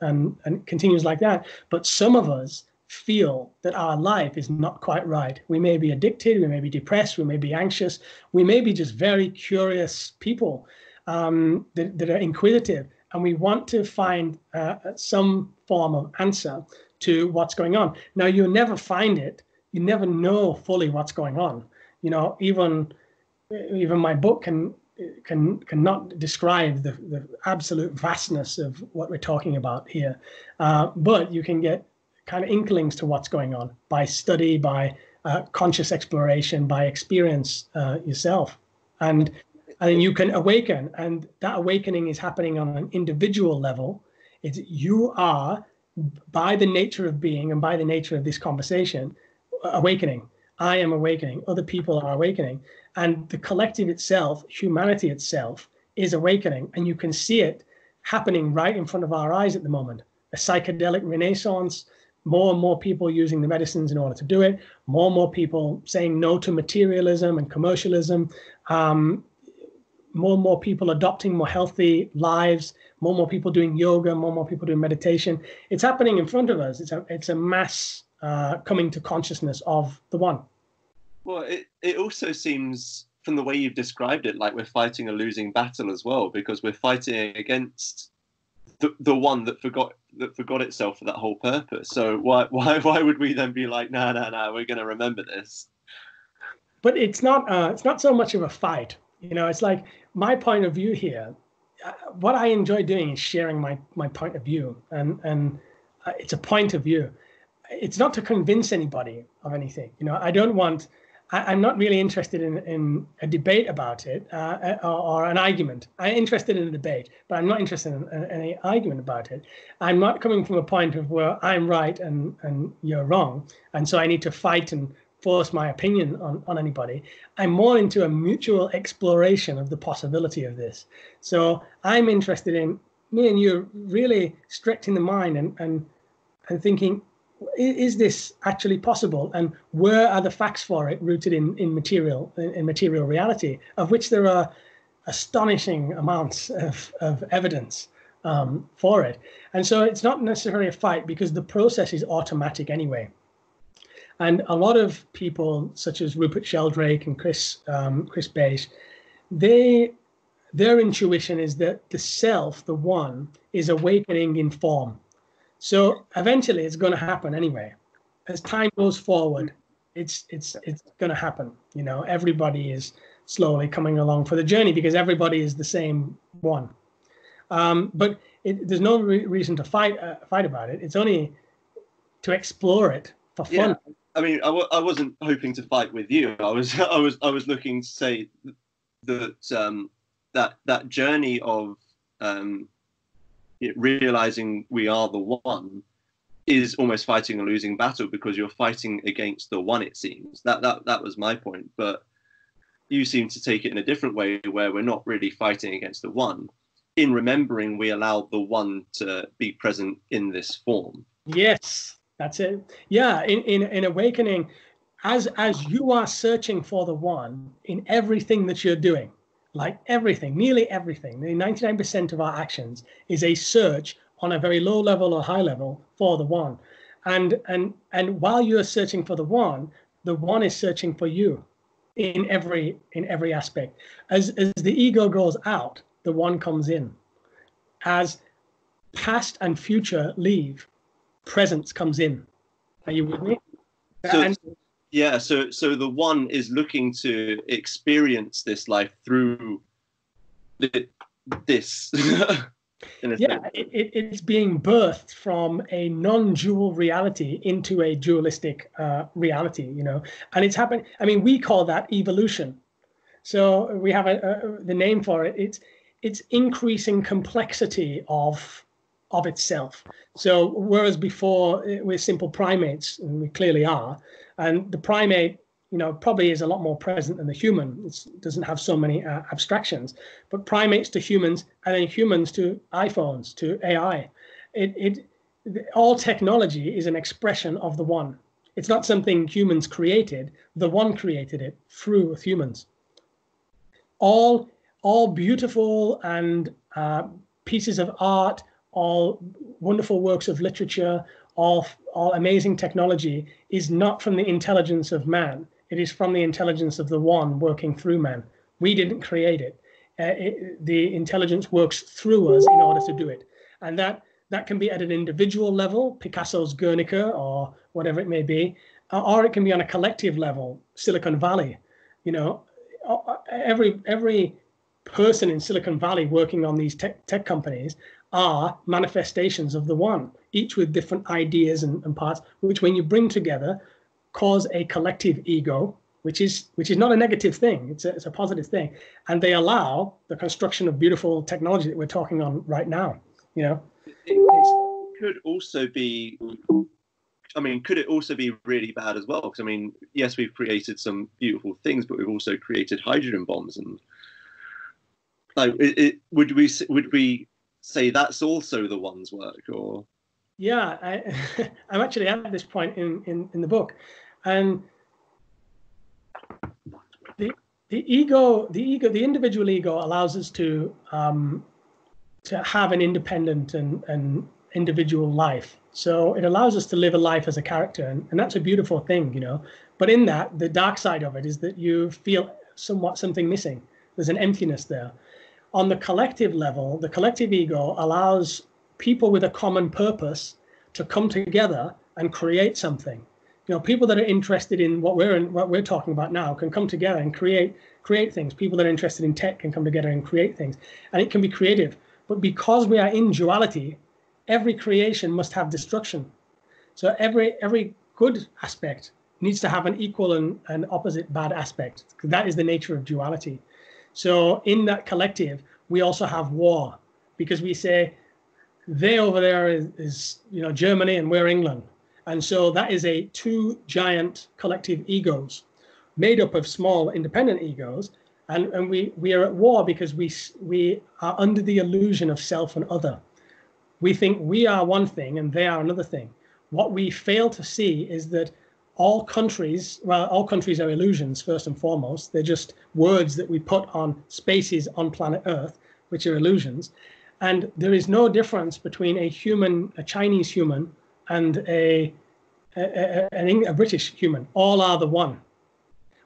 continues like that. But some of us feel that our life is not quite right. We may be addicted, we may be depressed, we may be anxious, we may be just very curious people that are inquisitive, and we want to find some form of answer to what's going on. Now, you'll never find it. You never know fully what's going on. You know, even my book cannot describe the absolute vastness of what we're talking about here. But you can get kind of inklings to what's going on by study, by conscious exploration, by experience yourself. And then you can awaken. And that awakening is happening on an individual level. You are, by the nature of being and by the nature of this conversation, awakening. I am awakening. Other people are awakening. And the collective itself, humanity itself, is awakening. And you can see it happening right in front of our eyes at the moment. A psychedelic renaissance, more and more people using the medicines in order to do it, more and more people saying no to materialism and commercialism, more and more people adopting more healthy lives, more and more people doing yoga, more and more people doing meditation. It's happening in front of us. It's a mass coming to consciousness of the one. Well, it also seems, from the way you've described it, like we're fighting a losing battle as well, because we're fighting against the one that forgot itself for that whole purpose. So why would we then be like, no, we're going to remember this? But it's not so much of a fight. You know, it's like my point of view here. What I enjoy doing is sharing my point of view, and it's a point of view. It's not to convince anybody of anything. You know, I'm not really interested in a debate about it or an argument. I'm interested in a debate, but I'm not interested in any argument about it. I'm not coming from a point of where I'm right and you're wrong, and so I need to fight and force my opinion on anybody. I'm more into a mutual exploration of the possibility of this. So I'm interested in me and you really stretching the mind and thinking, is this actually possible? And where are the facts for it rooted in material reality, of which there are astonishing amounts of evidence for it. And so it's not necessarily a fight, because the process is automatic anyway. And a lot of people, such as Rupert Sheldrake and Chris Beige, their intuition is that the self, the one, is awakening in form. So eventually it's going to happen anyway. As time goes forward, it's going to happen. You know, everybody is slowly coming along for the journey because everybody is the same one. But there's no reason to fight about it. It's only to explore it for fun. Yeah. I mean, I wasn't hoping to fight with you. I was looking to say that that journey of realizing we are the one is almost fighting a losing battle, because you're fighting against the one, it seems. That was my point. But you seem to take it in a different way, where we're not really fighting against the one. In remembering, we allow the one to be present in this form. Yes, that's it. Yeah, in awakening, as you are searching for the one in everything that you're doing, like everything, nearly everything, 99% of our actions is a search on a very low level or high level for the one. And while you're searching for the one is searching for you in every aspect. As the ego goes out, the one comes in. As past and future leave, presence comes in. Are you with me? So the one is looking to experience this life through this. It's being birthed from a non-dual reality into a dualistic reality, you know, and it's happening. I mean, we call that evolution. So we have the name for it. It's increasing complexity of itself. So whereas before we're simple primates, and we clearly are, and the primate, you know, probably is a lot more present than the human. It doesn't have so many abstractions. But primates to humans, and then humans to iPhones, to AI. All technology is an expression of the one. It's not something humans created. The one created it through humans. All beautiful and pieces of art, all wonderful works of literature, all amazing technology is not from the intelligence of man. It is from the intelligence of the one working through man. We didn't create it. The intelligence works through us in order to do it. And that that can be at an individual level, Picasso's Guernica or whatever it may be, or it can be on a collective level, Silicon Valley. You know, every person in Silicon Valley working on these tech companies are manifestations of the one, each with different ideas and parts, which when you bring together cause a collective ego, which is not a negative thing. It's a positive thing, and they allow the construction of beautiful technology that we're talking on right now. You know, it could also be. I mean, could it also be really bad as well? Because I mean, yes, we've created some beautiful things, but we've also created hydrogen bombs, and like, would we say that's also the one's work, or? Yeah, I'm actually at this point in the book, and the individual ego allows us to have an independent and individual life. So it allows us to live a life as a character, and that's a beautiful thing, you know. But in that, the dark side of it is that you feel something missing. There's an emptiness there. On the collective level, the collective ego allows people with a common purpose to come together and create something. You know, people that are interested in what we're talking about now can come together and create things. People that are interested in tech can come together and create things, and it can be creative. But because we are in duality, every creation must have destruction. So every good aspect needs to have an equal and opposite bad aspect. That is the nature of duality. So in that collective, we also have war, because we say they over there is you know, Germany and we're England. And so that is two giant collective egos made up of small independent egos. And we are at war because we are under the illusion of self and other. We think we are one thing and they are another thing. What we fail to see is that all countries are illusions, first and foremost. They're just words that we put on spaces on planet Earth, which are illusions. And there is no difference between a Chinese human and a British human. All are the one.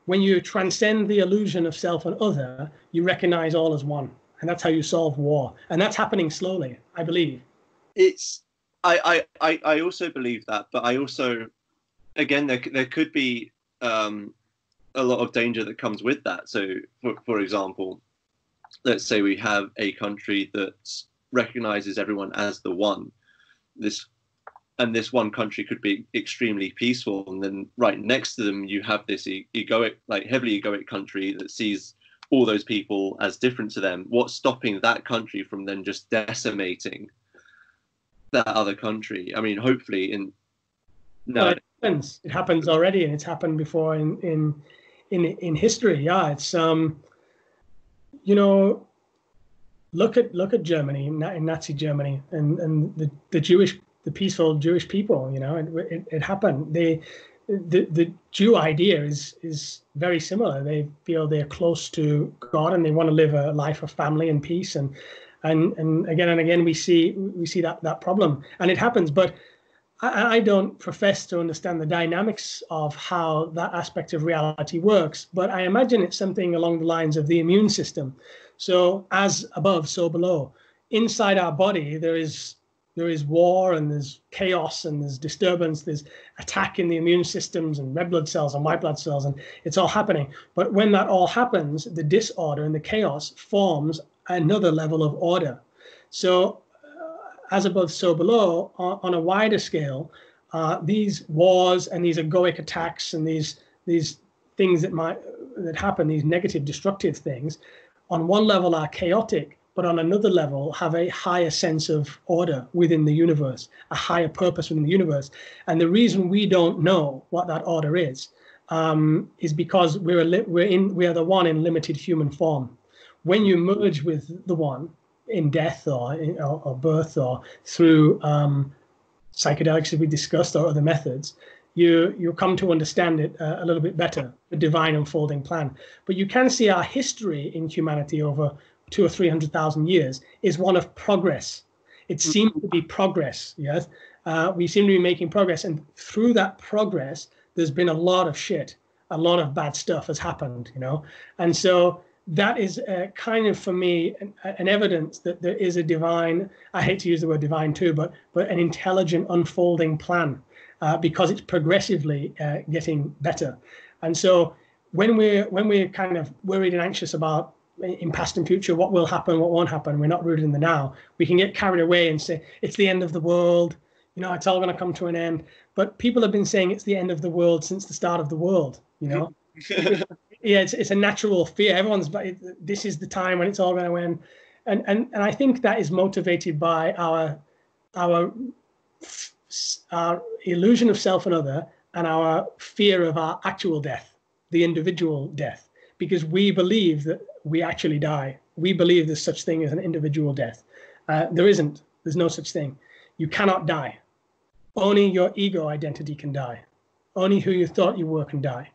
When you transcend the illusion of self and other, you recognize all as one. And that's how you solve war. And that's happening slowly, I believe. I also believe that, but I also, again, there could be a lot of danger that comes with that. So, for example, let's say we have a country that recognizes everyone as the one. This one country could be extremely peaceful, and then right next to them you have this egoic, like heavily egoic country that sees all those people as different to them. What's stopping that country from then just decimating that other country? I mean, hopefully Well, it happens already, and it's happened before in history. Yeah, it's you know, look at Germany, in Nazi Germany, and the peaceful Jewish people. You know, it happened. The Jew idea is very similar. They feel they're close to God and they want to live a life of family and peace, and again and again we see that problem, and it happens. But I don't profess to understand the dynamics of how that aspect of reality works, but I imagine it's something along the lines of the immune system. So as above, so below. Inside our body, there is war and there's chaos and there's disturbance, there's attack in the immune systems and red blood cells and white blood cells, and it's all happening. But when that all happens, the disorder and the chaos forms another level of order. So as above, so below, on a wider scale, these wars and these egoic attacks and these things that happen, these negative, destructive things, on one level are chaotic, but on another level have a higher sense of order within the universe, a higher purpose within the universe. And the reason we don't know what that order is because we are the one in limited human form. When you merge with the one in death or birth or through psychedelics, as we discussed, or other methods, you come to understand it a little bit better, the divine unfolding plan. But you can see our history in humanity over 200,000 or 300,000 years is one of progress. It seems to be progress. Yes, we seem to be making progress, and through that progress, there's been a lot of shit, a lot of bad stuff has happened. You know, and so that is kind of, for me, an evidence that there is a divine, I hate to use the word divine too, but an intelligent unfolding plan, because it's progressively getting better. And so when we're kind of worried and anxious about in past and future, what will happen, what won't happen, we're not rooted in the now, we can get carried away and say, it's the end of the world, it's all going to come to an end. But people have been saying it's the end of the world since the start of the world, Yeah, it's a natural fear. This is the time when it's all going to end. And I think that is motivated by our illusion of self and other, and our fear of our actual death, the individual death, because we believe that we actually die. We believe there's such thing as an individual death. There isn't. There's no such thing. You cannot die. Only your ego identity can die. Only who you thought you were can die.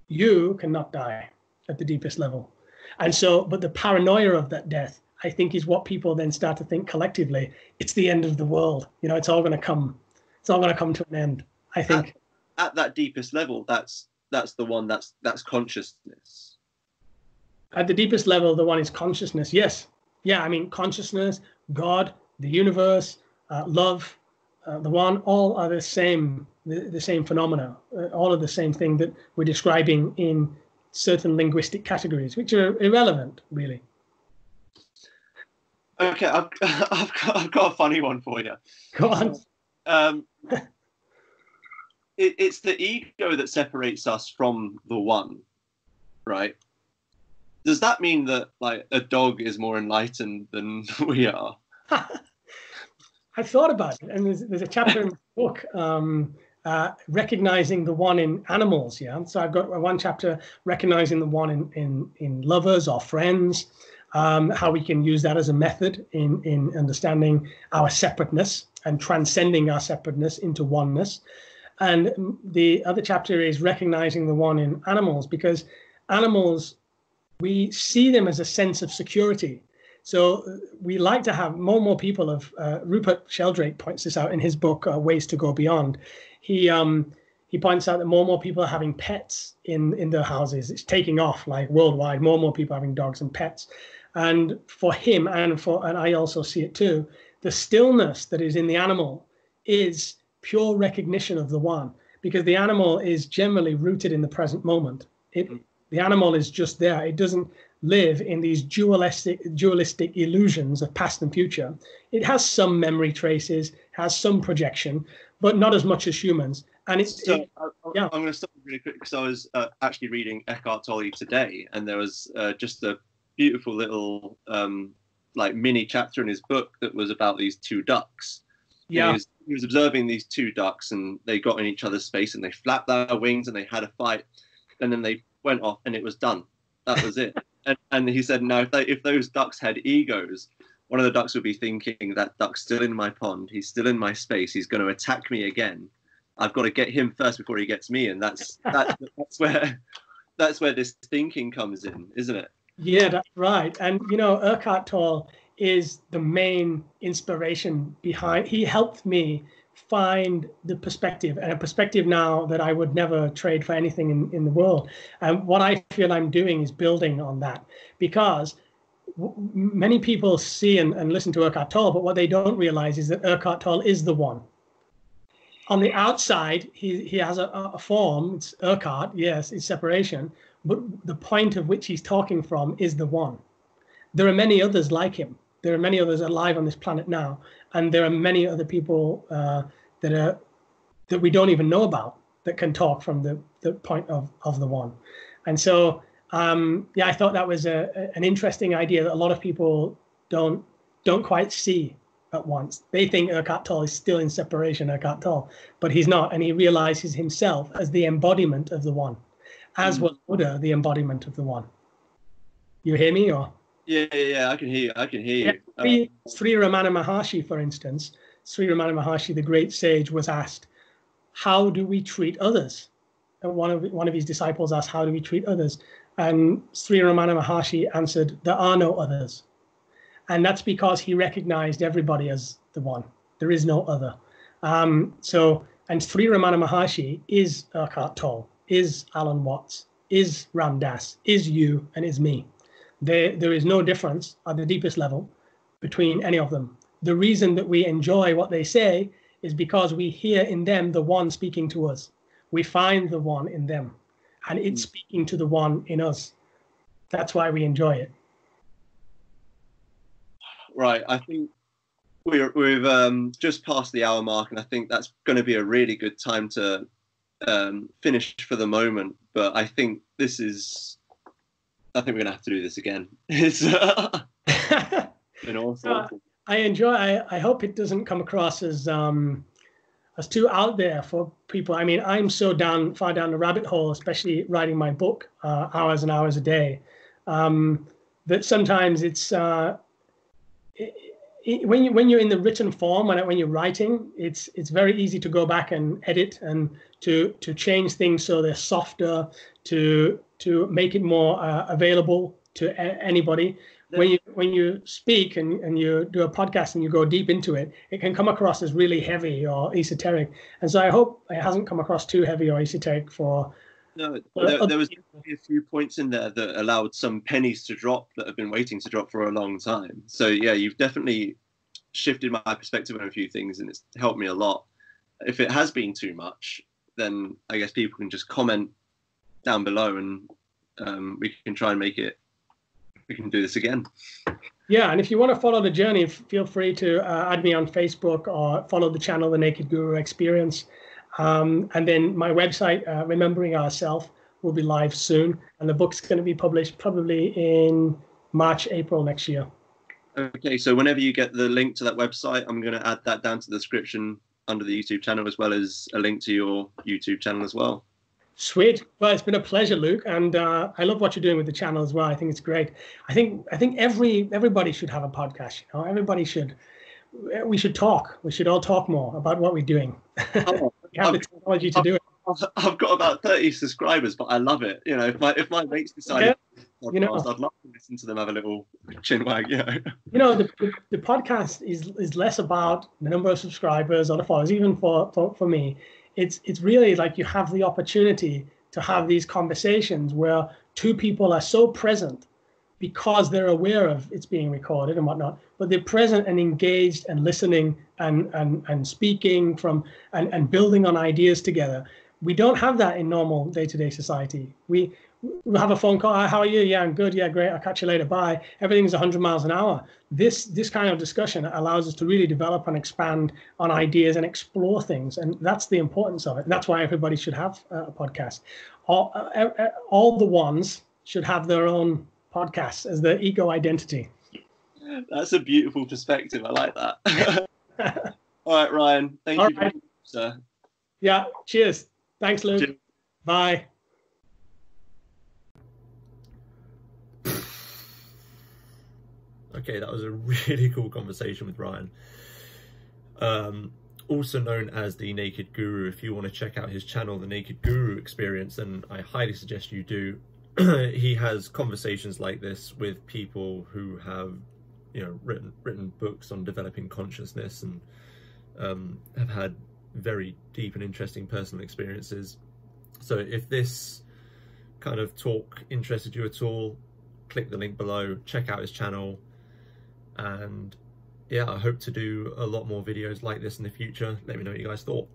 You cannot die at the deepest level. And so, but the paranoia of that death, I think, is what people then start to think collectively. It's the end of the world. It's all going to come. It's all going to come to an end, I think. At that deepest level, that's the one that's consciousness. At the deepest level, the one is consciousness. Yes. Yeah. I mean, consciousness, God, the universe, love, the one, all are the same phenomena, all of the same thing that we're describing in certain linguistic categories, which are irrelevant, really. Okay, I've got a funny one for you. Go on. It's the ego that separates us from the one, right? Does that mean that like a dog is more enlightened than we are? I've thought about it, and there's a chapter in the book, recognizing the one in animals. Yeah, so I've got one chapter recognizing the one in lovers or friends, how we can use that as a method in understanding our separateness and transcending our separateness into oneness. And the other chapter is recognizing the one in animals, because animals, we see them as a sense of security. So we like to have more and more people of, Rupert Sheldrake points this out in his book, Ways to Go Beyond. He points out that more and more people are having pets in their houses. It's taking off like worldwide, more and more people having dogs and pets. And for him, and I also see it too, the stillness that is in the animal is pure recognition of the one, because the animal is generally rooted in the present moment. The animal is just there. It doesn't live in these dualistic illusions of past and future. It has some memory traces, has some projection, but not as much as humans. And I'm going to stop really quick, because I was actually reading Eckhart Tolle today, and there was just a beautiful little like mini chapter in his book that was about these two ducks. Yeah, he was observing these two ducks, and they got in each other's space, and they flapped their wings, and they had a fight, and then they went off, and it was done. That was it. And he said, no, if those ducks had egos, one of the ducks would be thinking, that duck's still in my pond, he's still in my space, he's going to attack me again. I've got to get him first before he gets me. And that's where this thinking comes in, isn't it? Yeah, that's right. And Eckhart Tolle is the main inspiration behind. He helped me find the perspective, and a perspective now that I would never trade for anything in the world. And what I feel I'm doing is building on that, because many people see and listen to Eckhart Tolle, but what they don't realize is that Eckhart Tolle is the one. On the outside, he has a form. It's Eckhart, yes, it's separation, but the point of which he's talking from is the one. There are many others like him. There are many others alive on this planet now, and there are many other people that we don't even know about that can talk from the point of the one. And so, I thought that was an interesting idea that a lot of people don't quite see at once. They think Eckhart Tolle is still in separation, Eckhart Tolle, but he's not, and he realizes himself as the embodiment of the one, as was Buddha the embodiment of the one. You hear me, or? Yeah, I can hear you. Sri Ramana Maharshi, for instance, Sri Ramana Maharshi, the great sage, was asked, how do we treat others? And one of his disciples asked, how do we treat others? And Sri Ramana Maharshi answered, there are no others. And that's because he recognized everybody as the one. There is no other. And Sri Ramana Maharshi is Eckhart Tolle, is Alan Watts, is Ram Dass, is you, and is me. There is no difference at the deepest level between any of them. The reason that we enjoy what they say is because we hear in them the one speaking to us. We find the one in them, and it's speaking to the one in us. That's why we enjoy it. Right. I think we've just passed the hour mark, and I think that's going to be a really good time to finish for the moment. But I think we're going to have to do this again. It's been awesome. I hope it doesn't come across as too out there for people. I mean, I'm so far down the rabbit hole, especially writing my book, hours and hours a day, that sometimes it's when you're in the written form, when you're writing, it's very easy to go back and edit and to change things so they're softer, to make it more available to anybody. When you speak and you do a podcast and you go deep into it, it can come across as really heavy or esoteric. And so I hope it hasn't come across too heavy or esoteric for. No, there was a few points in there that allowed some pennies to drop that have been waiting to drop for a long time. So yeah, you've definitely shifted my perspective on a few things, and it's helped me a lot. If it has been too much, then I guess people can just comment down below, and we can try and make it. We can do this again. Yeah, and if you want to follow the journey, feel free to add me on Facebook or follow the channel, The Naked Guru Experience. And then my website, Remembering Ourself, will be live soon. And the book's going to be published probably in March, April next year. Okay, so whenever you get the link to that website, I'm going to add that down to the description under the YouTube channel, as well as a link to your YouTube channel as well. Sweet. Well, it's been a pleasure, Luke, and I love what you're doing with the channel as well. I think it's great. I think everybody should have a podcast. You know, everybody should. We should talk. We should all talk more about what we're doing. We have the technology to do it. I've got about 30 subscribers, but I love it. You know, if my mates decided, I'd love to listen to them have a little chin wag. You know, the podcast is less about the number of subscribers or the followers. Even for me, it's really like you have the opportunity to have these conversations where two people are so present because they're aware of it's being recorded and whatnot, but they're present and engaged and listening and speaking from and building on ideas together. We don't have that in normal day-to-day society. We'll have a phone call. How are you? Yeah, I'm good. Yeah, great. I'll catch you later. Bye. Everything's 100 miles an hour. This kind of discussion allows us to really develop and expand on ideas and explore things. And that's the importance of it. And that's why everybody should have a podcast. All the ones should have their own podcasts as their ego identity. That's a beautiful perspective. I like that. All right, Ryan. Thank you very much, sir. Yeah. Cheers. Thanks, Luke. Cheers. Bye. Okay, that was a really cool conversation with Ryan. Also known as The Naked Guru. If you want to check out his channel, The Naked Guru Experience, then I highly suggest you do. He has conversations like this with people who have, you know, written books on developing consciousness and have had very deep and interesting personal experiences. So if this kind of talk interested you at all, click the link below, check out his channel, and yeah, I hope to do a lot more videos like this in the future. Let me know what you guys thought.